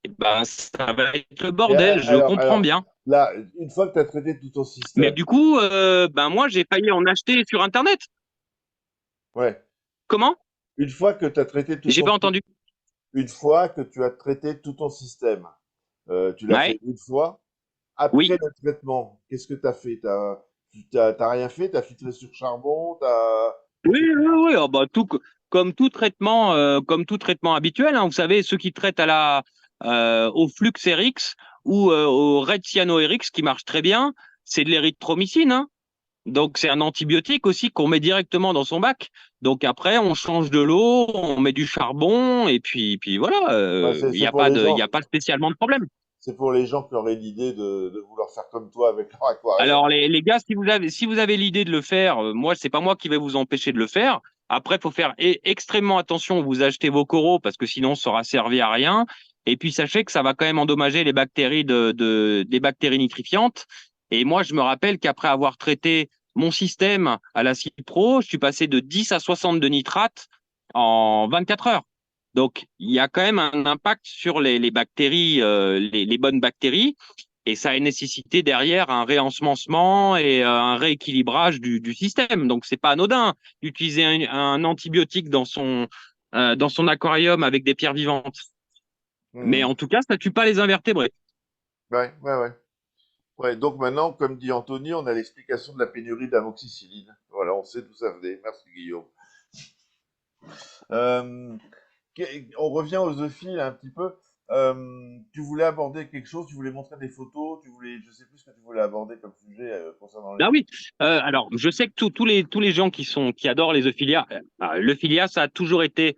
eh ben, ça va être le Et bordel, je comprends bien. là, une fois que tu as traité tout ton Mais système, du coup, ben moi, j'ai failli en acheter sur Internet. ouais, Comment? une fois que tu as traité tout J'ai ton, pas entendu. une fois que tu as traité tout ton système, tu l'as Ouais. fait une fois. Oui. Après le traitement, qu'est-ce que tu as fait? T'as rien fait? T'as filtré sur charbon? T'as Oui, fait oui, oui. Ah bah, comme tout traitement habituel, hein, vous savez, ceux qui traitent au Fluxerix ou au Red Cyanoerix, qui marche très bien, c'est de l'érythromycine, hein. Donc, c'est un antibiotique aussi qu'on met directement dans son bac. Donc, après, on change de l'eau, on met du charbon, et puis voilà, Ouais, il n'y a pas il y a pas spécialement de problème. c'est pour les gens qui auraient l'idée de vouloir faire comme toi avec leur aquarium. Alors, les gars, si vous avez l'idée de le faire, moi, c'est pas moi qui vais vous empêcher de le faire. Après, il faut faire extrêmement attention où vous achetez vos coraux parce que sinon, ça aura servi à rien. Et puis, sachez que ça va quand même endommager les bactéries des bactéries nitrifiantes. Et moi, je me rappelle qu'après avoir traité mon système à la Cipro, je suis passé de 10 à 60 de nitrate en 24 heures. Donc, il y a quand même un impact sur les bactéries, les bonnes bactéries. Et ça a nécessité derrière un réensemencement et un rééquilibrage du système. Donc, c'est pas anodin d'utiliser un antibiotique dans son aquarium avec des pierres vivantes. Mais Mhm. en tout cas, ça tue pas les invertébrés. Ouais, ouais, ouais. Ouais, donc maintenant, comme dit Anthony, on a l'explication de la pénurie d'amoxicilline. Voilà, on sait d'où ça venait. Merci Guillaume. Euh, on revient aux zoophiles un petit peu. Tu voulais aborder quelque chose, tu voulais montrer des photos, je sais plus ce que tu voulais aborder comme sujet concernant les Ah zoophiles. oui. Alors, je sais que tous les gens qui adorent les euphilia, l'euphilia, ça a toujours été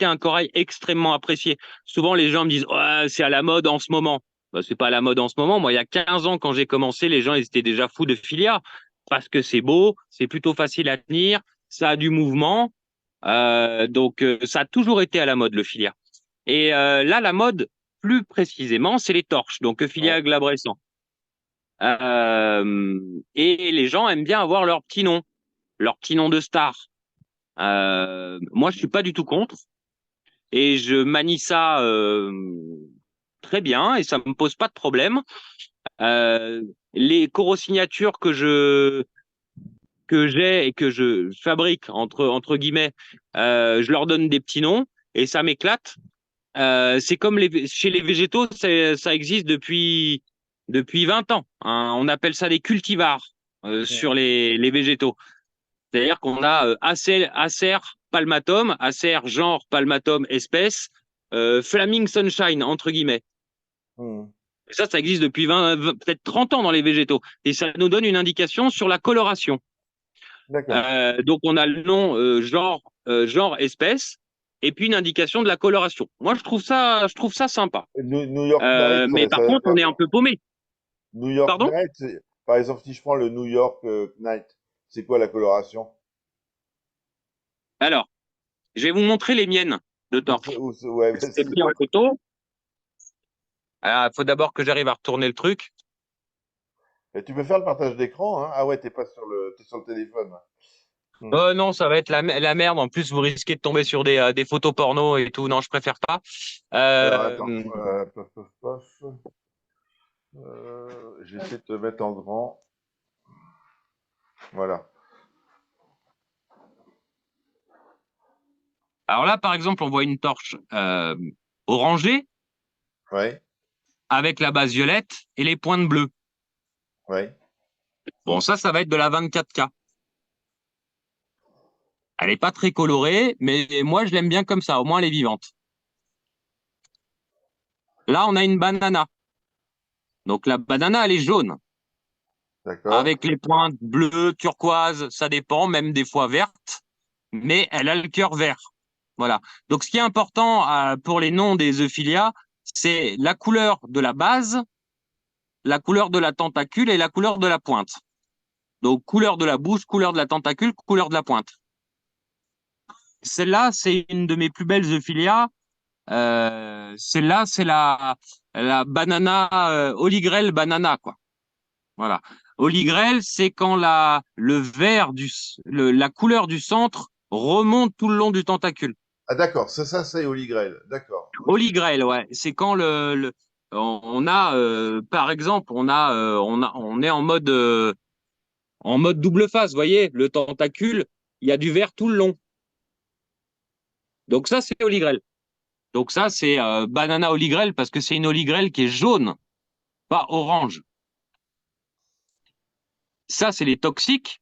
un corail extrêmement apprécié. Souvent, les gens me disent, ouais, c'est à la mode en ce moment. Bah, c'est pas à la mode en ce moment. Moi, il y a 15 ans, quand j'ai commencé, les gens ils étaient déjà fous de filia parce que c'est beau, c'est plutôt facile à tenir, ça a du mouvement. Donc, ça a toujours été à la mode, le filia. Et là, la mode, plus précisément, c'est les torches. Donc, Ouais. filia glabrescent. Et les gens aiment bien avoir leur petit nom de star. Moi, je suis pas du tout contre. Et je manie ça très bien et ça me pose pas de problème. Euh, les corosignatures que j'ai et que je fabrique entre guillemets, je leur donne des petits noms et ça m'éclate. C'est comme chez les végétaux, ça existe depuis 20 ans, hein. On appelle ça des cultivars Mm. sur les végétaux. C'est-à-dire qu'on a Acer palmatum, Acer genre palmatum espèce, Flaming Sunshine entre guillemets. Mm. Et ça existe depuis peut-être 30 ans dans les végétaux. Et ça nous donne une indication sur la coloration. D'accord. Donc on a le nom genre espèce et puis une indication de la coloration. Moi je trouve ça sympa. New York Night, Mais par contre on est un peu paumé. New York Pardon? Night, par exemple, si je prends le New York Night, c'est quoi la coloration? Alors, je vais vous montrer les miennes de torches. Ouais, C'est vas-y. pris en photo. Alors, il faut d'abord que j'arrive à retourner le truc. Et tu peux faire le partage d'écran, hein? Ah ouais, t'es sur le téléphone. Hmm. Non, ça va être la merde. En plus, vous risquez de tomber sur des photos porno et tout. Non, je préfère pas. Alors attends, Euh, pof, pof, pof. Je vais essayer de te mettre en grand. Voilà. alors là, par exemple, on voit une torche orangée Ouais, avec la base violette et les pointes bleues. ouais. Bon, ça va être de la 24K. Elle est pas très colorée, mais moi, je l'aime bien comme ça. Au moins, elle est vivante. Là, on a une banana. Donc, la banana, elle est jaune. D'accord. Avec les pointes bleues, turquoise, ça dépend, même des fois vertes. Mais elle a le cœur vert. Voilà. Donc, ce qui est important pour les noms des euphilia, c'est la couleur de la base, la couleur de la tentacule et la couleur de la pointe. Donc, couleur de la bouche, couleur de la tentacule, couleur de la pointe. Celle-là, c'est une de mes plus belles euphilia. Celle-là, c'est la banana, Holy banana, quoi. Voilà. Holy c'est quand le vert la couleur du centre remonte tout le long du tentacule. Ah d'accord, ça c'est Holy Grail. D'accord. Ok. Holy ouais. C'est quand on a, par exemple, on est en mode double face, vous voyez, le tentacule, il y a du vert tout le long. Donc ça, c'est Holy Donc ça, c'est banana Holy parce que c'est une Holy qui est jaune, pas orange. Ça, c'est les toxiques.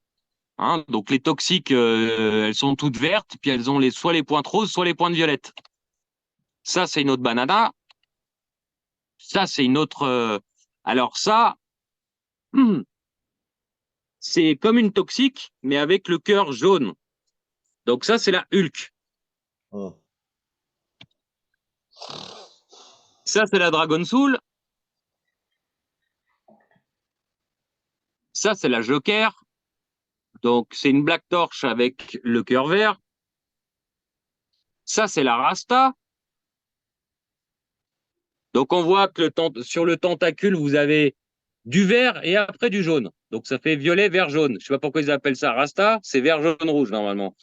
Hein. Donc les toxiques, elles sont toutes vertes, puis elles ont soit les pointes roses, soit les pointes violettes. Ça, c'est une autre banana. Ça, c'est une autre. Alors ça, c'est comme une toxique, mais avec le cœur jaune. Donc ça, c'est la Hulk. Hmm. Ça, c'est la Dragon Soul. Ça, c'est la Joker. Donc c'est une Black Torch avec le cœur vert. Ça, c'est la Rasta. Donc on voit que sur le tentacule, vous avez du vert et après du jaune. Donc ça fait violet, vert, jaune. Je sais pas pourquoi ils appellent ça Rasta, c'est vert, jaune, rouge normalement.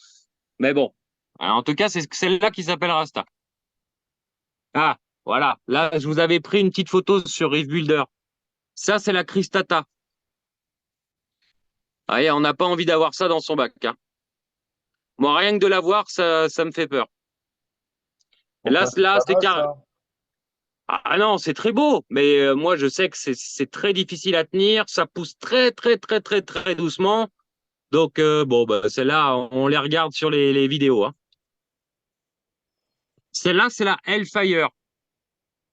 Mais bon. Alors, en tout cas, c'est celle-là qui s'appelle Rasta. Ah, voilà. Là, je vous avais pris une petite photo sur Reef Builder. Ça, c'est la Cristata. Ah, on n'a pas envie d'avoir ça dans son bac, hein. Moi, rien que de la voir, ça me fait peur. Enfin, c'est Là, pas c'est mal carré. ça. Ah non, c'est très beau, mais moi, je sais que c'est très difficile à tenir. Ça pousse très, très, très, très, très doucement. Donc, bon, bah, celle-là, on les regarde sur les vidéos, hein. Celle-là, c'est la Hellfire,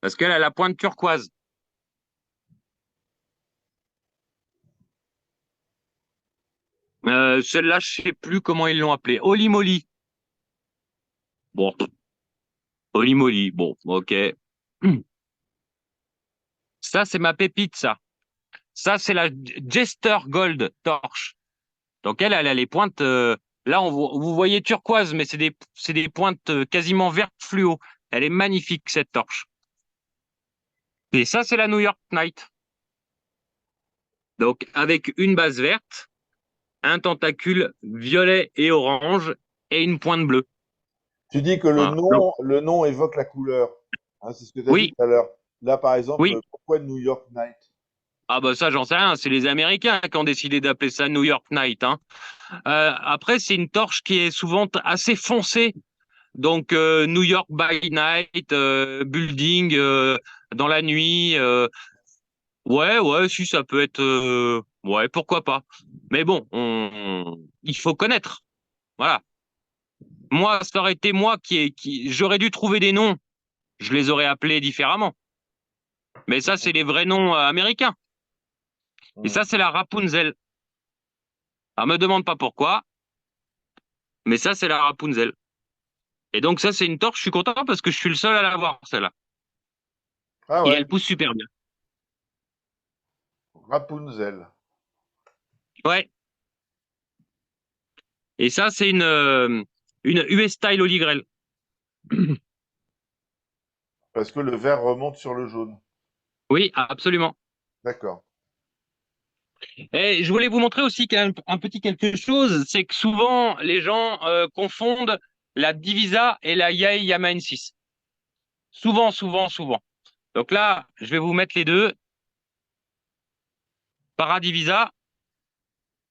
parce qu'elle a la pointe turquoise. Celle-là, je sais plus comment ils l'ont appelée. Holy Moly. Bon, Holy Moly. Bon, ok. Ça, c'est ma pépite, ça. Ça, c'est la Jester Gold torche. Donc elle a les pointes. Là, vous voyez turquoise, mais c'est des pointes quasiment vertes fluo. Elle est magnifique, cette torche. Et ça, c'est la New York Knight. Donc avec une base verte, un tentacule violet et orange et une pointe bleue. Tu dis que Voilà. Donc, le nom évoque la couleur. Hein, c'est ce que tu as dit oui, tout à l'heure. Là, par exemple, oui. pourquoi New York Night? Ah bah ça, j'en sais rien. C'est les Américains qui ont décidé d'appeler ça New York Knight, hein. Après, c'est une torche qui est souvent assez foncée. Donc New York by Night, building dans la nuit. Ouais, ouais, si ça peut être. Ouais, pourquoi pas. Mais bon, il faut connaître. Voilà. Moi, ça aurait été moi j'aurais dû trouver des noms. Je les aurais appelés différemment. Mais ça, c'est les vrais noms américains. Et Hmm. ça, c'est la Rapunzel. Alors, me demande pas pourquoi, mais ça, c'est la Rapunzel. Et donc, ça, c'est une torche. Je suis content parce que je suis le seul à l'avoir, celle-là. Ah Et ouais, elle pousse super bien. Rapunzel. Ouais. Et ça, c'est une US Style Holy Grail. Parce que le vert remonte sur le jaune. Oui, absolument. D'accord. Et je voulais vous montrer aussi un petit quelque chose, c'est que souvent les gens confondent la Divisa et la Yai Yamaha N6. Souvent, souvent, souvent. Donc là, je vais vous mettre les deux. Paradivisa,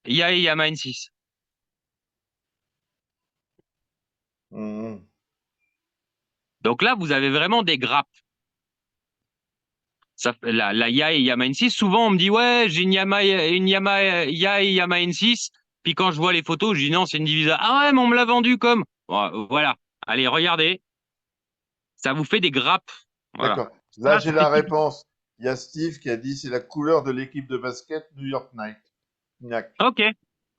Yai Yamaha N6. Mhm. Donc là, vous avez vraiment des grappes. Ça, la Yai Yamaha N6, souvent on me dit ouais, j'ai une Yamaha Yai Yamaha N6. Puis quand je vois les photos, je dis non, c'est une Divisa. Ah ouais, mais on me l'a vendu comme. Voilà. Allez, regardez. Ça vous fait des grappes. Voilà. D'accord. Là, Ça, j'ai c'est la typique. réponse. Il y a Steve qui a dit c'est la couleur de l'équipe de basket New York Knight. Gnac. Ok.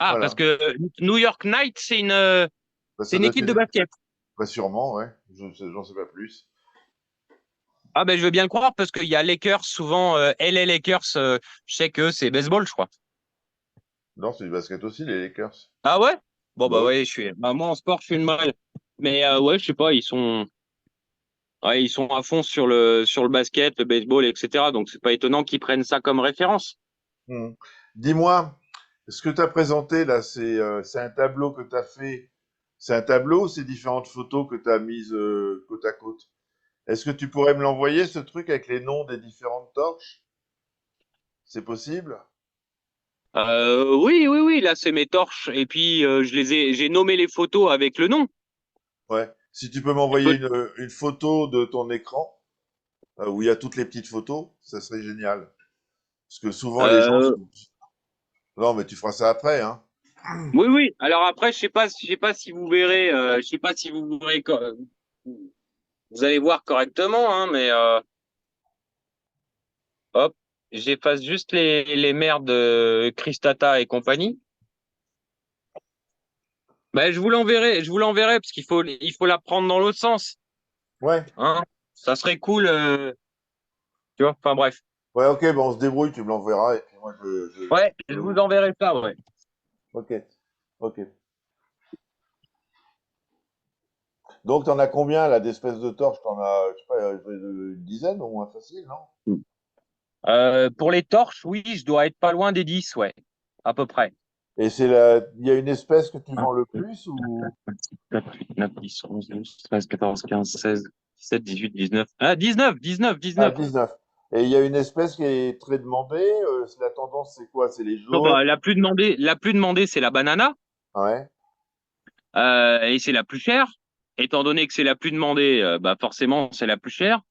Ah, parce Voilà. que New York Knight, Bah, c'est ça une doit être équipe de basket. bah, sûrement, ouais. J'en sais pas plus. Ah, ben, je veux bien le croire parce qu'il y a Lakers, souvent, LA Lakers, je sais que c'est baseball, je crois. Non, c'est du basket aussi, les Lakers. Ah ouais? Bon, Bah bah oui. ouais, bah, moi, en sport, je suis une balle. Mais ouais, je sais pas, ouais, ils sont à fond sur le basket, le baseball, etc. Donc, c'est pas étonnant qu'ils prennent ça comme référence. Mhm. Dis-moi, ce que tu as présenté là, c'est un tableau que tu as fait. C'est un tableau ou c'est différentes photos que tu as mises côte à côte? Est-ce que tu pourrais me l'envoyer, ce truc, avec les noms des différentes torches? C'est possible? Oui, oui, oui, là, c'est mes torches. Et puis, j'ai nommé les photos avec le nom. Ouais. Si tu peux m'envoyer une photo de ton écran, où il y a toutes les petites photos, ça serait génial. Parce que souvent les gens Euh, sont... Non, mais tu feras ça après, hein. Oui, oui. Alors après, je sais pas si vous verrez, je sais pas si vous verrez, vous allez voir correctement, hein, mais hop, j'efface juste les mers de Christata et compagnie. Ben, je vous l'enverrai parce il faut la prendre dans l'autre sens, Ouais. hein. Ça serait cool, tu vois. Enfin bref. Ouais, ok, bon, on se débrouille, tu me l'enverras, et puis moi Ouais, je je vous vous... enverrai ça, ouais. Ok, ok. Donc, t'en as combien, là, d'espèces de torches? T'en as, je sais pas, une dizaine au moins, facile, non? Pour les torches, oui, je dois être pas loin des 10, ouais, à peu près. Et il y a une espèce que tu 1, vends le 2, plus ou... 4, 8, 9, 10, 11, 12, 13, 14, 15, 16, 17, 18, 19. Ah, 19, 19, Ah, 19. 19. Et il y a une espèce qui est très demandée, la tendance, c'est quoi? C'est les Non, jaunes? bah, la plus demandée, c'est la banana, Ouais, et c'est la plus chère. Étant donné que c'est la plus demandée, bah forcément, c'est la plus chère.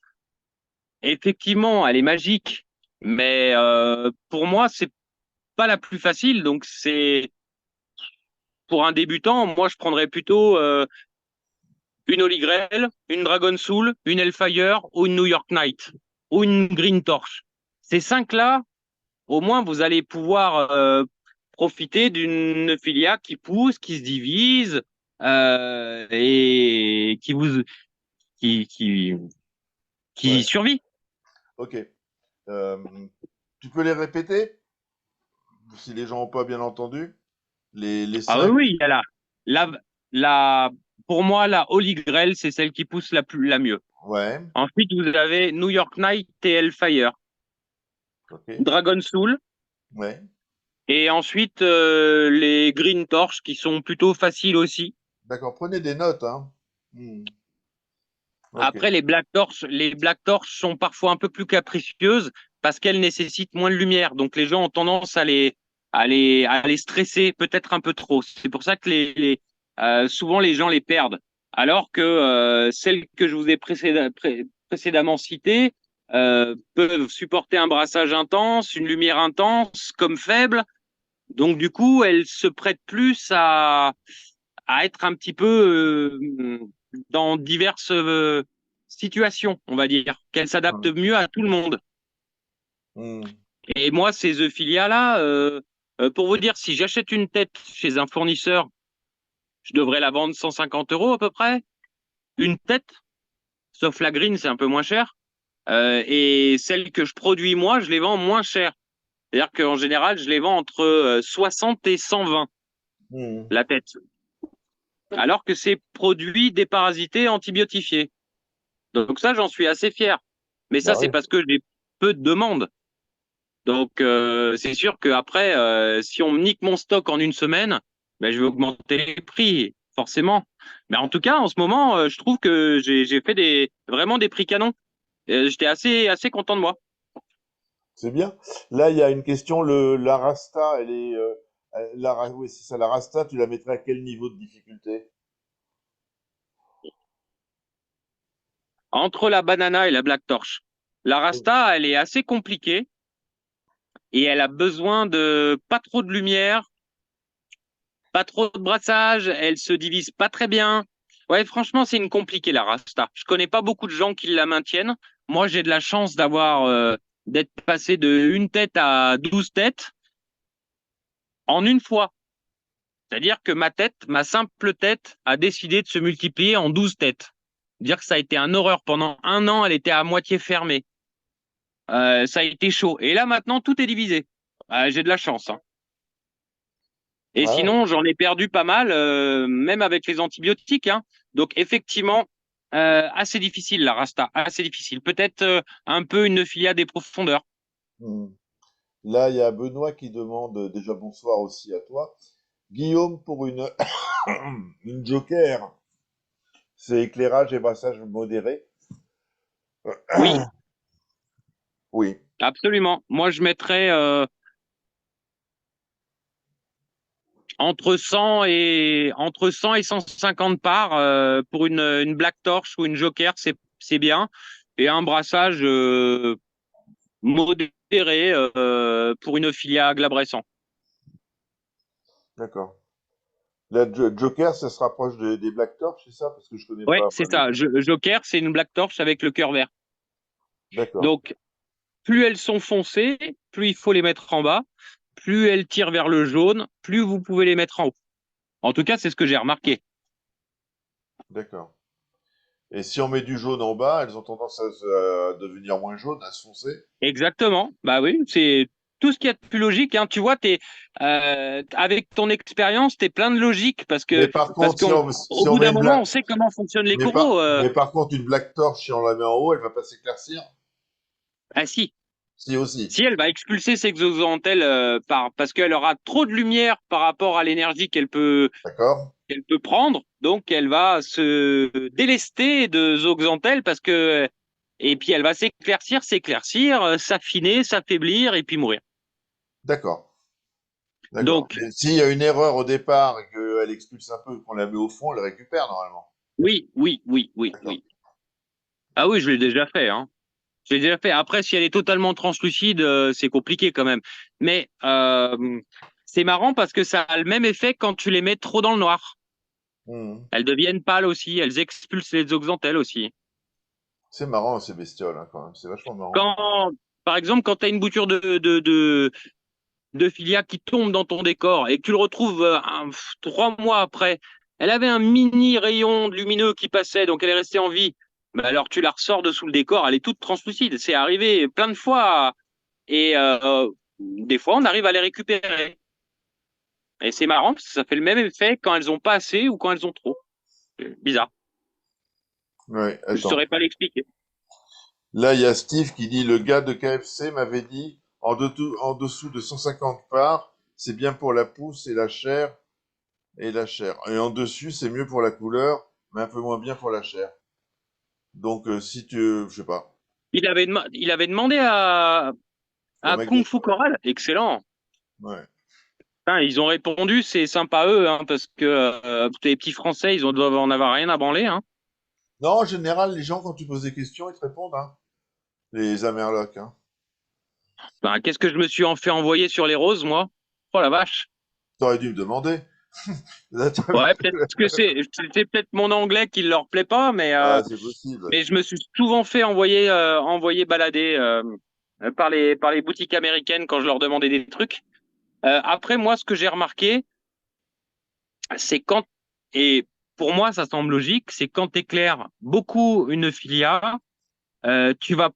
Effectivement, elle est magique, mais pour moi, c'est pas la plus facile. Donc, c'est pour un débutant, moi, je prendrais plutôt une Holy Grail, une Dragon Soul, une Hellfire ou une New York Knight ou une Green Torch. Ces cinq-là, au moins, vous allez pouvoir profiter d'une filia qui pousse, qui se divise et qui ouais, survit. ok. Euh, tu peux les répéter si les gens n'ont pas bien entendu? Les Ah oui, cinq? oui, il y a la, la, pour moi, la Holy Grail, c'est celle qui pousse la mieux. Ouais, Ensuite, vous avez New York Knight et Hellfire, ok. Dragon Soul, Ouais, et ensuite les Green Torch qui sont plutôt faciles aussi. d'accord. Prenez des notes, hein. Hmm, ok. Après, les Black Torch sont parfois un peu plus capricieuses parce qu'elles nécessitent moins de lumière. Donc, les gens ont tendance à les stresser peut-être un peu trop. C'est pour ça que souvent les gens les perdent. Alors que celles que je vous ai précédemment citées peuvent supporter un brassage intense, une lumière intense comme faible. Donc, du coup, elles se prêtent plus à être un petit peu dans diverses situations, on va dire, qu'elle s'adapte Hmm, mieux à tout le monde. hmm, Et moi, ces Euphilia-là, pour vous dire, si j'achète une tête chez un fournisseur, je devrais la vendre 150 euros à peu près, une tête, sauf la green, c'est un peu moins cher. Et celles que je produis moi, je les vends moins cher. C'est-à-dire qu'en général, je les vends entre 60 et 120 hmm. la tête. Alors que c'est produit déparasité, antibiotifié. Donc ça, j'en suis assez fier. Mais ça, Bah c'est oui, parce que j'ai peu de demandes. Donc c'est sûr qu'après, si on me nique mon stock en une semaine, ben, je vais augmenter les prix, forcément. Mais en tout cas, en ce moment, je trouve que j'ai fait vraiment des prix canons. J'étais assez content de moi. c'est bien. Là, il y a une question. La Rasta, elle est. Oui, c'est ça. La Rasta, tu la mettrais à quel niveau de difficulté? Entre la banana et la Black Torch, la Rasta, elle est assez compliquée et elle a besoin de pas trop de lumière, pas trop de brassage, elle se divise pas très bien. Ouais, franchement, c'est une compliquée la Rasta. Je connais pas beaucoup de gens qui la maintiennent. Moi, j'ai de la chance d'être passé de une tête à 12 têtes en une fois. C'est-à-dire que ma simple tête, a décidé de se multiplier en 12 têtes. Dire que ça a été un horreur. Pendant un an, elle était à moitié fermée. Ça a été chaud. Et là, maintenant, tout est divisé. J'ai de la chance, hein. Et Ah ouais. sinon, j'en ai perdu pas mal, même avec les antibiotiques, hein. Donc, effectivement, assez difficile, la Rasta, assez difficile. Peut-être un peu une filia des profondeurs. Hmm. Là, il y a Benoît qui demande déjà bonsoir aussi à toi. Guillaume pour une, une joker, c'est éclairage et brassage modéré. Oui, Oui, absolument. Moi, je mettrais entre 100 et 150 parts pour une Black Torch ou une Joker, c'est bien. Et un brassage modéré pour une filia glabrescent. d'accord. La Joker, ça se rapproche des Black Torch, c'est ça? Parce que je connais Ouais, pas. c'est Enfin, ça. Joker, c'est une Black Torch avec le cœur vert. d'accord, Donc, plus elles sont foncées, plus il faut les mettre en bas. Plus elles tirent vers le jaune, plus vous pouvez les mettre en haut. En tout cas, c'est ce que j'ai remarqué. d'accord. Et si on met du jaune en bas, elles ont tendance à devenir moins jaunes, à se foncer. Exactement. Bah oui, c'est tout ce qu'il y a de plus logique, hein. Tu vois, avec ton expérience, tu es plein de logique Mais par parce contre, qu'au si on bout met d'un une moment, Black, on sait comment fonctionnent les coraux. mais par contre, une Black Torch, si on la met en haut, elle va pas s'éclaircir? Ah si, Si aussi. si elle va expulser ses exosantelles parce qu'elle aura trop de lumière par rapport à l'énergie D'accord? qu'elle peut prendre, donc elle va se délester de zooxanthelles et puis elle va s'éclaircir, s'affiner, s'affaiblir et puis mourir. D'accord. D'accord. Donc Mais s'il y a une erreur au départ et qu'elle expulse un peu, qu'on la met au fond, elle récupère normalement. oui, oui, oui, oui, D'accord. oui. Ah oui, je l'ai déjà fait, hein. Je l'ai déjà fait. Après, si elle est totalement translucide, c'est compliqué quand même. Mais c'est marrant parce que ça a le même effet quand tu les mets trop dans le noir. Mhm. Elles deviennent pâles aussi, elles expulsent les zooxanthelles aussi. C'est marrant ces bestioles, hein, quand même. C'est vachement marrant. Quand, par exemple, quand tu as une bouture de filia qui tombe dans ton décor et que tu le retrouves 3 mois après, elle avait un mini rayon lumineux qui passait, donc elle est restée en vie. bah alors tu la ressors de sous le décor, elle est toute translucide. C'est arrivé plein de fois et des fois on arrive à les récupérer. Et c'est marrant parce que ça fait le même effet quand elles ont pas assez ou quand elles ont trop. Bizarre. Ouais, Je attends. saurais pas l'expliquer. Là, il y a Steve qui dit, le gars de KFC m'avait dit, en dessous de 150 parts, c'est bien pour la pousse et la chair, Et en dessus, c'est mieux pour la couleur, mais un peu moins bien pour la chair. Donc, si tu, je sais pas, Il avait demandé au à mec Kung de, Fu Choral. Excellent. ouais. Enfin, ils ont répondu, c'est sympa eux, hein, parce que les petits Français, doivent en avoir rien à branler. Hein. Non, en général, les gens, quand tu poses des questions, ils te répondent, hein. Les Amerlocs, hein. Ben, qu'est-ce que je me suis en fait envoyer sur les roses, moi? Oh la vache. T'aurais dû me demander. Là, Ouais, peut-être que c'est peut-être mon anglais qui leur plaît pas, ah, c'est possible. mais je me suis souvent fait envoyer balader par les boutiques américaines quand je leur demandais des trucs. Après, moi, ce que j'ai remarqué, c'est quand, et pour moi, ça semble logique, c'est quand tu éclaires beaucoup une filia, tu vas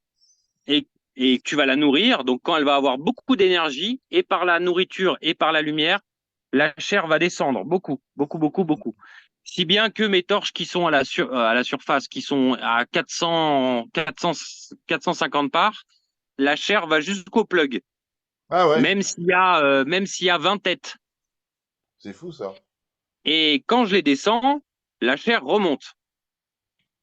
et, et tu vas la nourrir. Donc, quand elle va avoir beaucoup d'énergie, et par la nourriture et par la lumière, la chair va descendre beaucoup, beaucoup, beaucoup, beaucoup. Si bien que mes torches qui sont à la surface, qui sont à 450 parts, la chair va jusqu'au plug, Ah ouais, même s'il y a 20 têtes. c'est fou ça. Et quand je les descends, la chair remonte.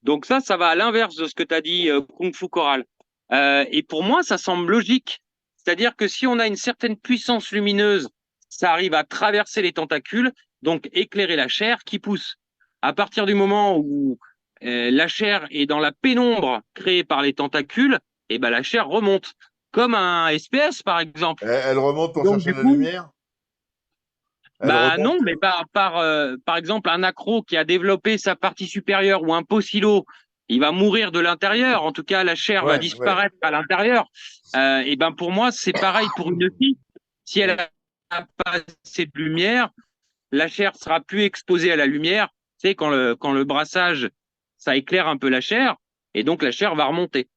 Donc ça va à l'inverse de ce que tu as dit, Kung Fu Choral. Et pour moi, ça semble logique. C'est-à-dire que si on a une certaine puissance lumineuse, ça arrive à traverser les tentacules, donc éclairer la chair qui pousse. À partir du moment où la chair est dans la pénombre créée par les tentacules, et ben la chair remonte, comme un SPS par exemple. Elle remonte pour Donc chercher du la coup, lumière? Elle bah remonte. non, mais par exemple, un accro qui a développé sa partie supérieure ou un pocilo, il va mourir de l'intérieur. En tout cas, la chair va Ouais, ouais. disparaître à l'intérieur. Et ben pour moi, c'est pareil pour une fille. Si elle Mm. a pas assez de lumière, la chair sera plus exposée à la lumière. Tu sais, quand le brassage, ça éclaire un peu la chair, et donc la chair va remonter.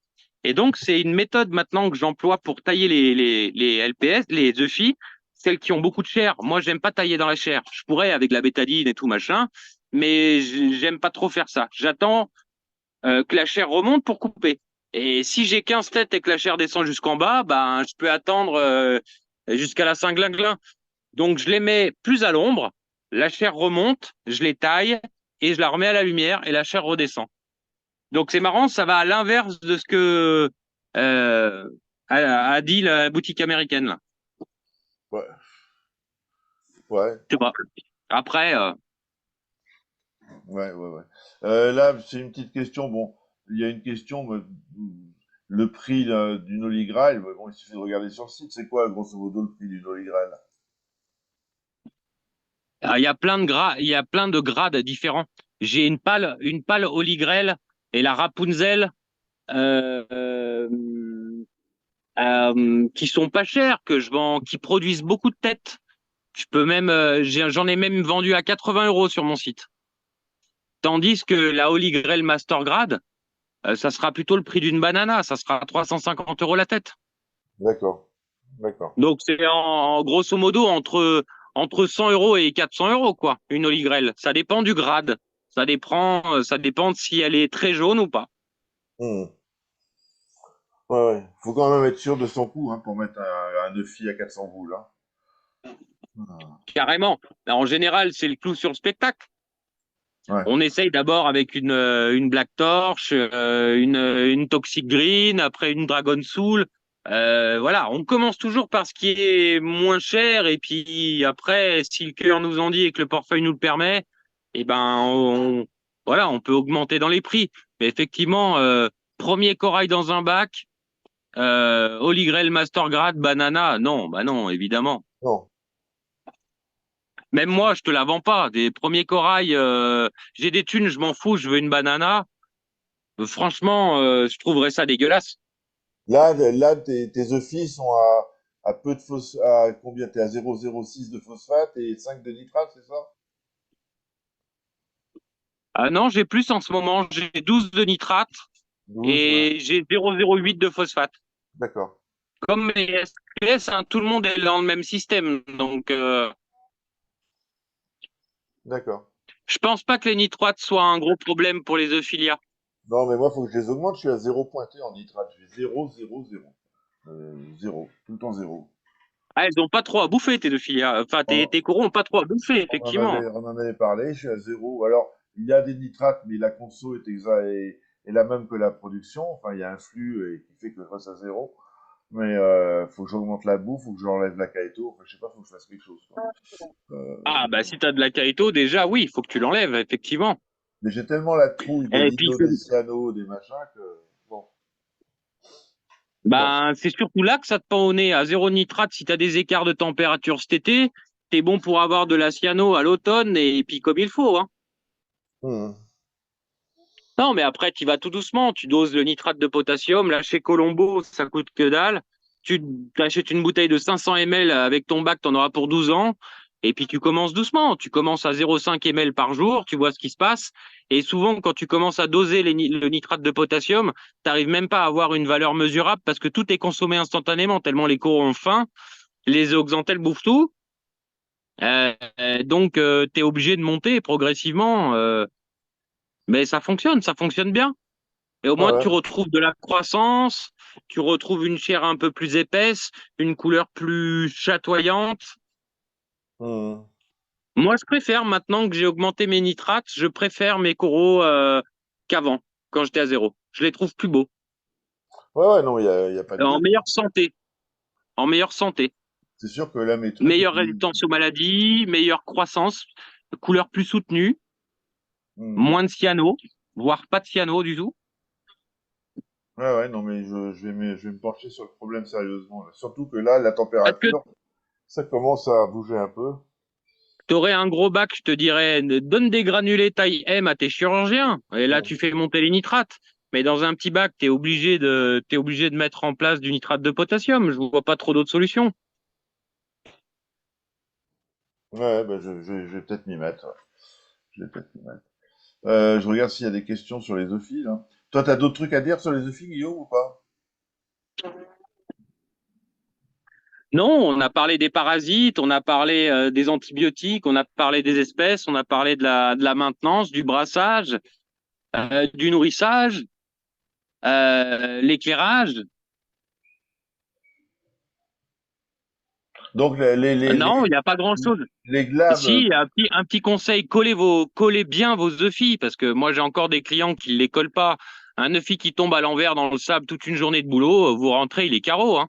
Et donc, c'est une méthode maintenant que j'emploie pour tailler les LPS, les œufs, celles qui ont beaucoup de chair. Moi, j'aime pas tailler dans la chair. Je pourrais avec la bétadine et tout machin, mais j'aime pas trop faire ça. J'attends que la chair remonte pour couper. Et si j'ai 15 têtes et que la chair descend jusqu'en bas, ben, je peux attendre jusqu'à la Saint-Glinglin. Donc, je les mets plus à l'ombre, la chair remonte, je les taille et je la remets à la lumière et la chair redescend. Donc c'est marrant, ça va à l'inverse de ce que euh, a dit la boutique américaine là. Ouais, ouais, Je sais pas. Après, ouais. Là, c'est une petite question. Bon, il y a une question. Le prix d'une Holy Grail, mais bon, il suffit de regarder sur le site. C'est quoi, grosso modo, le prix d'une Holy Grail? il y a il y a plein de grades différents. J'ai une pâle Holy Grail et la Rapunzel euh, euh, qui sont pas chères, que je vends, qui produisent beaucoup de têtes. Je peux même, j'en ai même vendu à 80 € sur mon site. Tandis que la Holy Grail Master Grade, ça sera plutôt le prix d'une banana, ça sera 350 € la tête. D'accord, d'accord. Donc c'est grosso modo entre 100 € et 400 € quoi, une Holy Grail. Ça dépend du grade. Ça dépend de si elle est très jaune ou pas. Hmm. Ouais. Faut quand même être sûr de son coût, hein, pour mettre un œuf à 400 boules, hein. Ah. Carrément. En général, c'est le clou sur le spectacle. Ouais. On essaye d'abord avec une Black Torch, une Toxic Green, après une Dragon Soul. Voilà, on commence toujours par ce qui est moins cher et puis après, si le cœur nous en dit et que le portefeuille nous le permet, eh ben voilà, on peut augmenter dans les prix. Mais effectivement, premier corail dans un bac, Holy Grail Master Grade Banana, non, bah non, évidemment. Non. Même moi, je te la vends pas. Des premiers corails, j'ai des thunes, je m'en fous, je veux une banana. Franchement, je trouverais ça dégueulasse. Là, tes œufs sont à peu de à combien? T'es à 0,06 de phosphate et 5 de nitrate, c'est ça? Ah non, j'ai plus en ce moment. J'ai 12 de nitrate 12, ouais. et j'ai 0,08 de phosphate. D'accord. Comme les SPS, hein, tout le monde est dans le même système. Donc, D'accord. je pense pas que les nitrates soient un gros problème pour les euphilia. Non, mais moi, il faut que je les augmente. Je suis à zéro pointé en nitrate. Je fais 0, 0, 0. Zéro. Tout le temps zéro. Ah, elles ont pas trop à bouffer, tes euphilia. Enfin, On, tes coraux ont pas trop à bouffer, effectivement. on en avait parlé. Je suis à zéro. Alors, il y a des nitrates, mais la conso est la même que la production. Enfin, il y a un flux qui fait que je reste à zéro. Mais faut que j'augmente la bouffe, faut que j'enlève la caïto. Enfin, je sais pas, faut que je fasse quelque chose, quoi. Ah, bah, si t'as de la caïto, déjà, oui, il faut que tu l'enlèves, effectivement. Mais j'ai tellement la trouille des Et puis, linos, des cyanos, des machins que bon, non. ben, c'est surtout là que ça te pend au nez. À zéro nitrate, si t'as des écarts de température cet été, t'es bon pour avoir de la cyano à l'automne et puis comme il faut, hein. Hmm. Non, mais après, tu vas tout doucement. Tu doses le nitrate de potassium. Là, chez Colombo, ça coûte que dalle. Tu achètes une bouteille de 500 ml avec ton bac, tu en auras pour 12 ans. Et puis, tu commences doucement. Tu commences à 0,5 ml par jour. Tu vois ce qui se passe. Et souvent, quand tu commences à doser le nitrate de potassium, tu n'arrives même pas à avoir une valeur mesurable parce que tout est consommé instantanément, tellement les coraux ont faim. Les zooxanthelles bouffent tout. Donc, tu es obligé de monter progressivement. Mais ça fonctionne bien. Et au Ouais, moins, ouais. tu retrouves de la croissance, tu retrouves une chair un peu plus épaisse, une couleur plus chatoyante. Hmm. Moi, je préfère, maintenant que j'ai augmenté mes nitrates, je préfère mes coraux qu'avant, quand j'étais à zéro. Je les trouve plus beaux, Ouais, ouais, non, y a pas de en doute. meilleure santé, en meilleure santé. C'est sûr que là, mes trucs, Meilleure résistance aux maladies, meilleure croissance, couleur plus soutenue, hmm. moins de cyano, voire pas de cyano du tout. Ouais, ouais, non, mais je vais me pencher sur le problème sérieusement, là. Surtout que là, la Parce que température, ça commence à bouger un peu. tu aurais un gros bac, je te dirais, donne des granulés taille M à tes chirurgiens. Et là, Hmm. tu fais monter les nitrates. Mais dans un petit bac, t'es obligé de mettre en place du nitrate de potassium. Je vois pas trop d'autres solutions. Ouais, bah, je vais peut-être m'y mettre. Ouais. Je vais peut-être m'y mettre. Je regarde s'il y a des questions sur les zoophiles, hein. Toi, t'as d'autres trucs à dire sur les zoophiles, Guillaume, ou pas? Non, on a parlé des parasites, on a parlé des antibiotiques, on a parlé des espèces, on a parlé de la maintenance, du brassage, du nourrissage, l'éclairage. Donc, Non, il n'y a pas grand-chose. les glabres, Si, un petit conseil, collez bien vos œufs, parce que moi j'ai encore des clients qui ne les collent pas. Un œuf qui tombe à l'envers dans le sable toute une journée de boulot, vous rentrez, il est carreau, hein.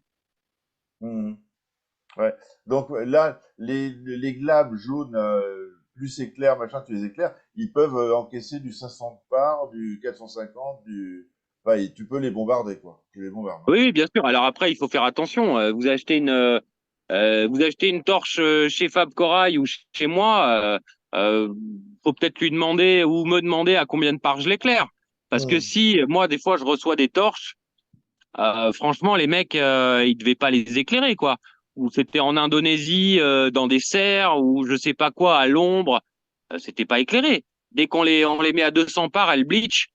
hmm, ouais. Donc là, les glabres jaunes, plus c'est clair, machin, tu les éclaires, ils peuvent encaisser du 500 parts, du 450, du... Enfin, tu peux les bombarder, quoi. Tu les bombardes, hein. Oui, oui, bien sûr. Alors après, il faut faire attention. Vous achetez une torche chez Fab Corail ou chez moi. Faut peut-être lui demander ou me demander à combien de parts je l'éclaire. Parce que Hmm. si moi, des fois, je reçois des torches. Franchement, les mecs, ils devaient pas les éclairer, quoi. Ou c'était en Indonésie, dans des serres, ou je sais pas quoi, à l'ombre. C'était pas éclairé. Dès on les met à 200 parts, elles bleach.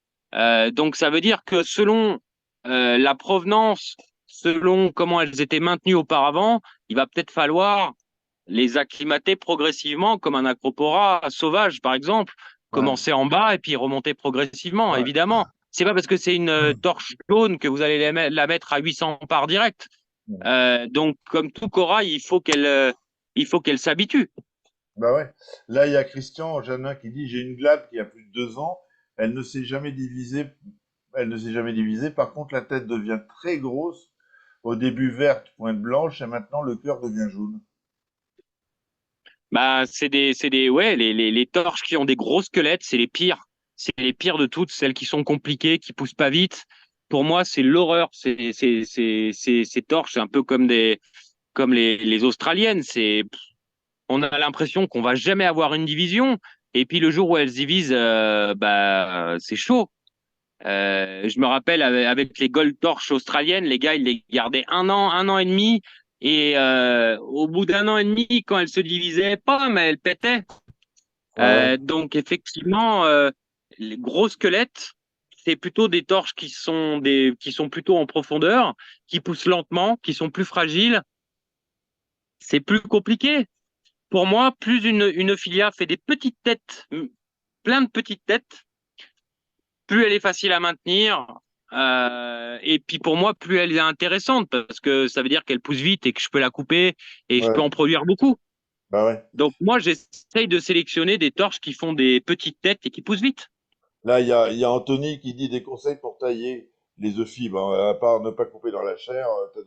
Donc ça veut dire que selon la provenance, selon comment elles étaient maintenues auparavant, il va peut-être falloir les acclimater progressivement, comme un acropora sauvage, par exemple. Ouais, Commencer en bas et puis remonter progressivement, ouais. évidemment. C'est pas parce que c'est une torche jaune que vous allez la mettre à 800 par direct. Hmm. Donc, comme tout corail, il faut qu'elle s'habitue. Bah ouais. Là, il y a Christian Janin qui dit, j'ai une glabre qui a plus de 2 ans, elle ne s'est jamais divisée, elle ne s'est jamais divisée. Par contre, la tête devient très grosse, au début verte, pointe blanche, et maintenant le cœur devient jaune. Bah, ouais, les torches qui ont des gros squelettes, c'est les pires. C'est les pires de toutes, celles qui sont compliquées, qui poussent pas vite. Pour moi, c'est l'horreur. Ces torches, c'est un peu comme les Australiennes. On a l'impression qu'on va jamais avoir une division. Et puis le jour où elles se divisent, bah, c'est chaud. Je me rappelle avec les Gold Torch australiennes, les gars, ils les gardaient un an et demi. Et au bout d'un an et demi, quand elles se divisaient pas, mais elles pétaient. Ouais, ouais. Donc effectivement, les gros squelettes, c'est plutôt des torches qui sont plutôt en profondeur, qui poussent lentement, qui sont plus fragiles. C'est plus compliqué. Pour moi, plus une filia fait des petites têtes, plein de petites têtes, plus elle est facile à maintenir. Et puis pour moi, plus elle est intéressante parce que ça veut dire qu'elle pousse vite et que je peux la couper et je peux Ouais, en produire beaucoup. bah ouais. Donc moi, j'essaye de sélectionner des torches qui font des petites têtes et qui poussent vite. Là, il y a Anthony qui dit des conseils pour tailler les œufs fibres, hein. À part ne pas couper dans la chair, t'as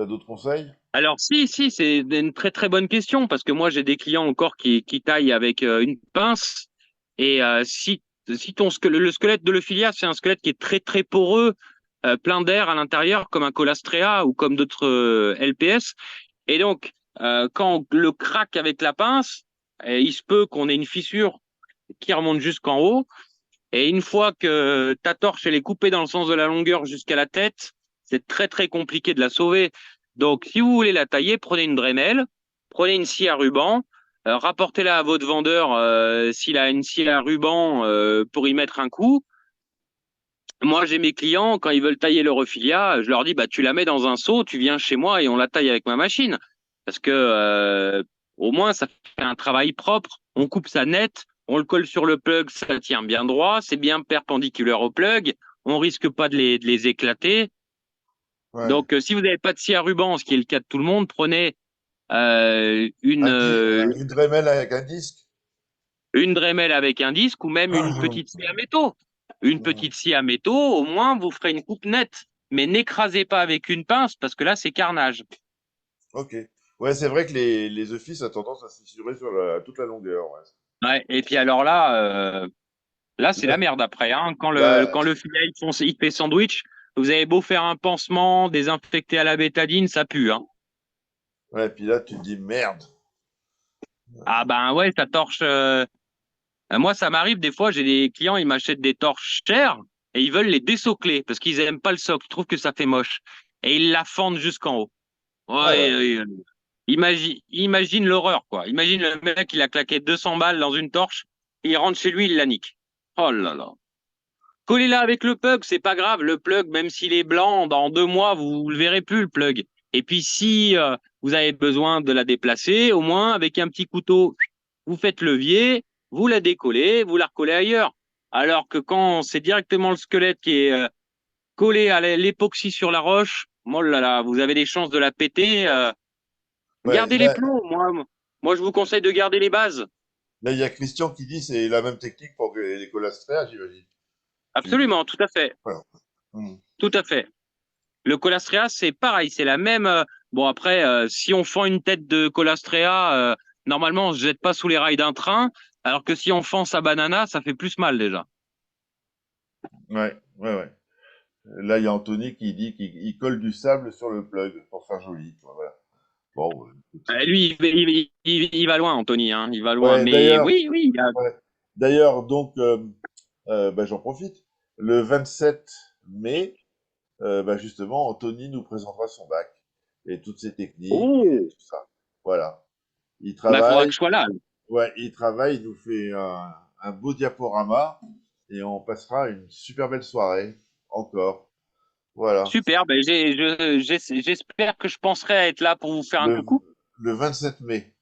d'autres conseils? Alors si, c'est une très très bonne question parce que moi j'ai des clients encore qui taillent avec une pince et si le squelette de l'Ophilia c'est un squelette qui est très très poreux, plein d'air à l'intérieur comme un Colastrea ou comme d'autres LPS et donc quand on le craque avec la pince, il se peut qu'on ait une fissure qui remonte jusqu'en haut et une fois que ta torche elle est coupée dans le sens de la longueur jusqu'à la tête, c'est très très compliqué de la sauver. Donc si vous voulez la tailler, prenez une Dremel, prenez une scie à ruban, rapportez-la à votre vendeur s'il a une scie à ruban pour y mettre un coup. Moi, j'ai mes clients, quand ils veulent tailler leur Ophilia, je leur dis, bah, tu la mets dans un seau, tu viens chez moi et on la taille avec ma machine. Parce que, au moins, ça fait un travail propre. On coupe ça net, on le colle sur le plug, ça tient bien droit, c'est bien perpendiculaire au plug, on risque pas de les éclater. Ouais. Donc, si vous n'avez pas de scie à ruban, ce qui est le cas de tout le monde, prenez Une Dremel avec un disque? une Dremel avec un disque ou même une petite scie à métaux. Une petite scie à métaux, au moins, vous ferez une coupe nette. Mais n'écrasez pas avec une pince parce que là, c'est carnage. Ok. Ouais, c'est vrai que les œufs fils ont tendance à se fissurer sur toute la longueur. Ouais. Ouais. Et puis alors là, c'est la Là, merde après. Hein. là, Quand le filet il fait sandwich, vous avez beau faire un pansement, désinfecter à la bétadine, ça pue. Hein. ouais, puis là, tu te dis merde. Ah ben ouais, ça torche. Moi, ça m'arrive des fois, j'ai des clients, ils m'achètent des torches chères et ils veulent les désocler parce qu'ils aiment pas le socle, ils trouvent que ça fait moche. Et ils la fendent jusqu'en haut. Ah Ouais, ouais. imagine l'horreur, quoi. Imagine le mec, il a claqué 200 balles dans une torche, et il rentre chez lui, il la nique. Oh là là. Collez-la avec le plug, c'est pas grave. Le plug, même s'il est blanc, dans 2 mois, vous le verrez plus, le plug. Et puis, si vous avez besoin de la déplacer, au moins, avec un petit couteau, vous faites levier, vous la décollez, vous la recollez ailleurs. Alors que quand c'est directement le squelette qui est collé à l'époxy sur la roche, oh là là, vous avez des chances de la péter. Ouais, Gardez les plombs. Moi, je vous conseille de garder les bases. là, il y a Christian qui dit c'est la même technique pour que les colastréas, j'imagine. Tu... Absolument, tout à fait. Voilà. Hmm. Tout à fait. Le Colastrea, c'est pareil, c'est la même. Bon, après, si on fend une tête de Colastrea, normalement, on se jette pas sous les rails d'un train, alors que si on fend sa banana, ça fait plus mal déjà. Ouais, ouais, ouais. Là, il y a Anthony qui dit qu'il colle du sable sur le plug pour faire joli, quoi, voilà. Bon, écoute. Lui, il va loin, Anthony, hein, il va loin. Ouais, Mais d'ailleurs, oui, oui, ouais. D'ailleurs, donc, bah, j'en profite. Le 27 mai, bah, justement, Anthony nous présentera son bac et toutes ses techniques et oh, tout ça. Voilà. Il bah, faudra que travaille, je sois là. ouais, il travaille, il nous fait un beau diaporama et on passera une super belle soirée encore. Voilà. Super, ben j'espère que je penserai à être là pour vous faire un Le, coucou. le 27 mai.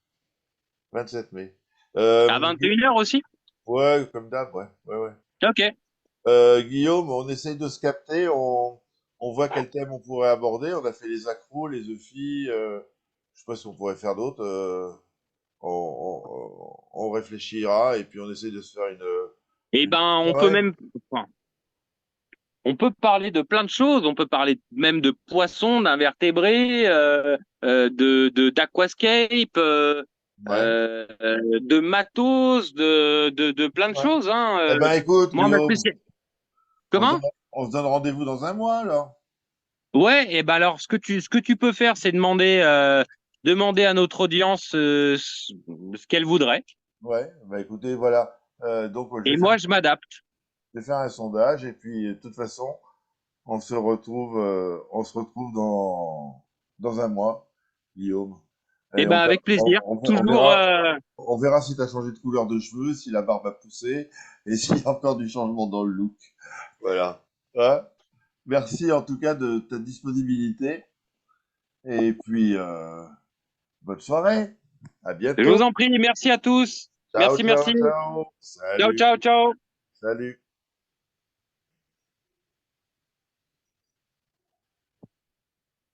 27 mai. À Euh, Gu- 21h aussi. ouais, comme d'hab, ouais, ouais, ouais. Ok. Guillaume, on essaye de se capter, on voit quel thème on pourrait aborder. On a fait les accros, les euphies, je sais pas si on pourrait faire d'autres. On réfléchira et puis on essaye de se faire Eh une ben, on peut soirée. même, enfin, on peut parler de plein de choses. On peut parler même de poissons, d'invertébrés, d'aquascape, Ouais, de matos, de plein de ouais. choses. Hein. Eh ben écoute, Moi, ma Guillaume, spécialité. Comment? on se donne rendez-vous dans un mois alors. Ouais. Et ben alors, ce que tu peux faire, c'est demander à notre audience ce qu'elle voudrait. Ouais, bah écoutez, voilà. Donc Et moi, je m'adapte. je vais faire un sondage et puis de toute façon, on se retrouve dans un mois, Guillaume. Et Et ben, avec plaisir. on Toujours. verra, on verra si tu as changé de couleur de cheveux, si la barbe a poussé et s'il y a encore du changement dans le look. Voilà. Hein. Merci en tout cas de ta disponibilité. Et puis, bonne soirée. À Je vous bientôt. en prie, merci à tous. Ciao, Merci, ciao, merci. ciao. Ciao, Salut. ciao, ciao. Salut.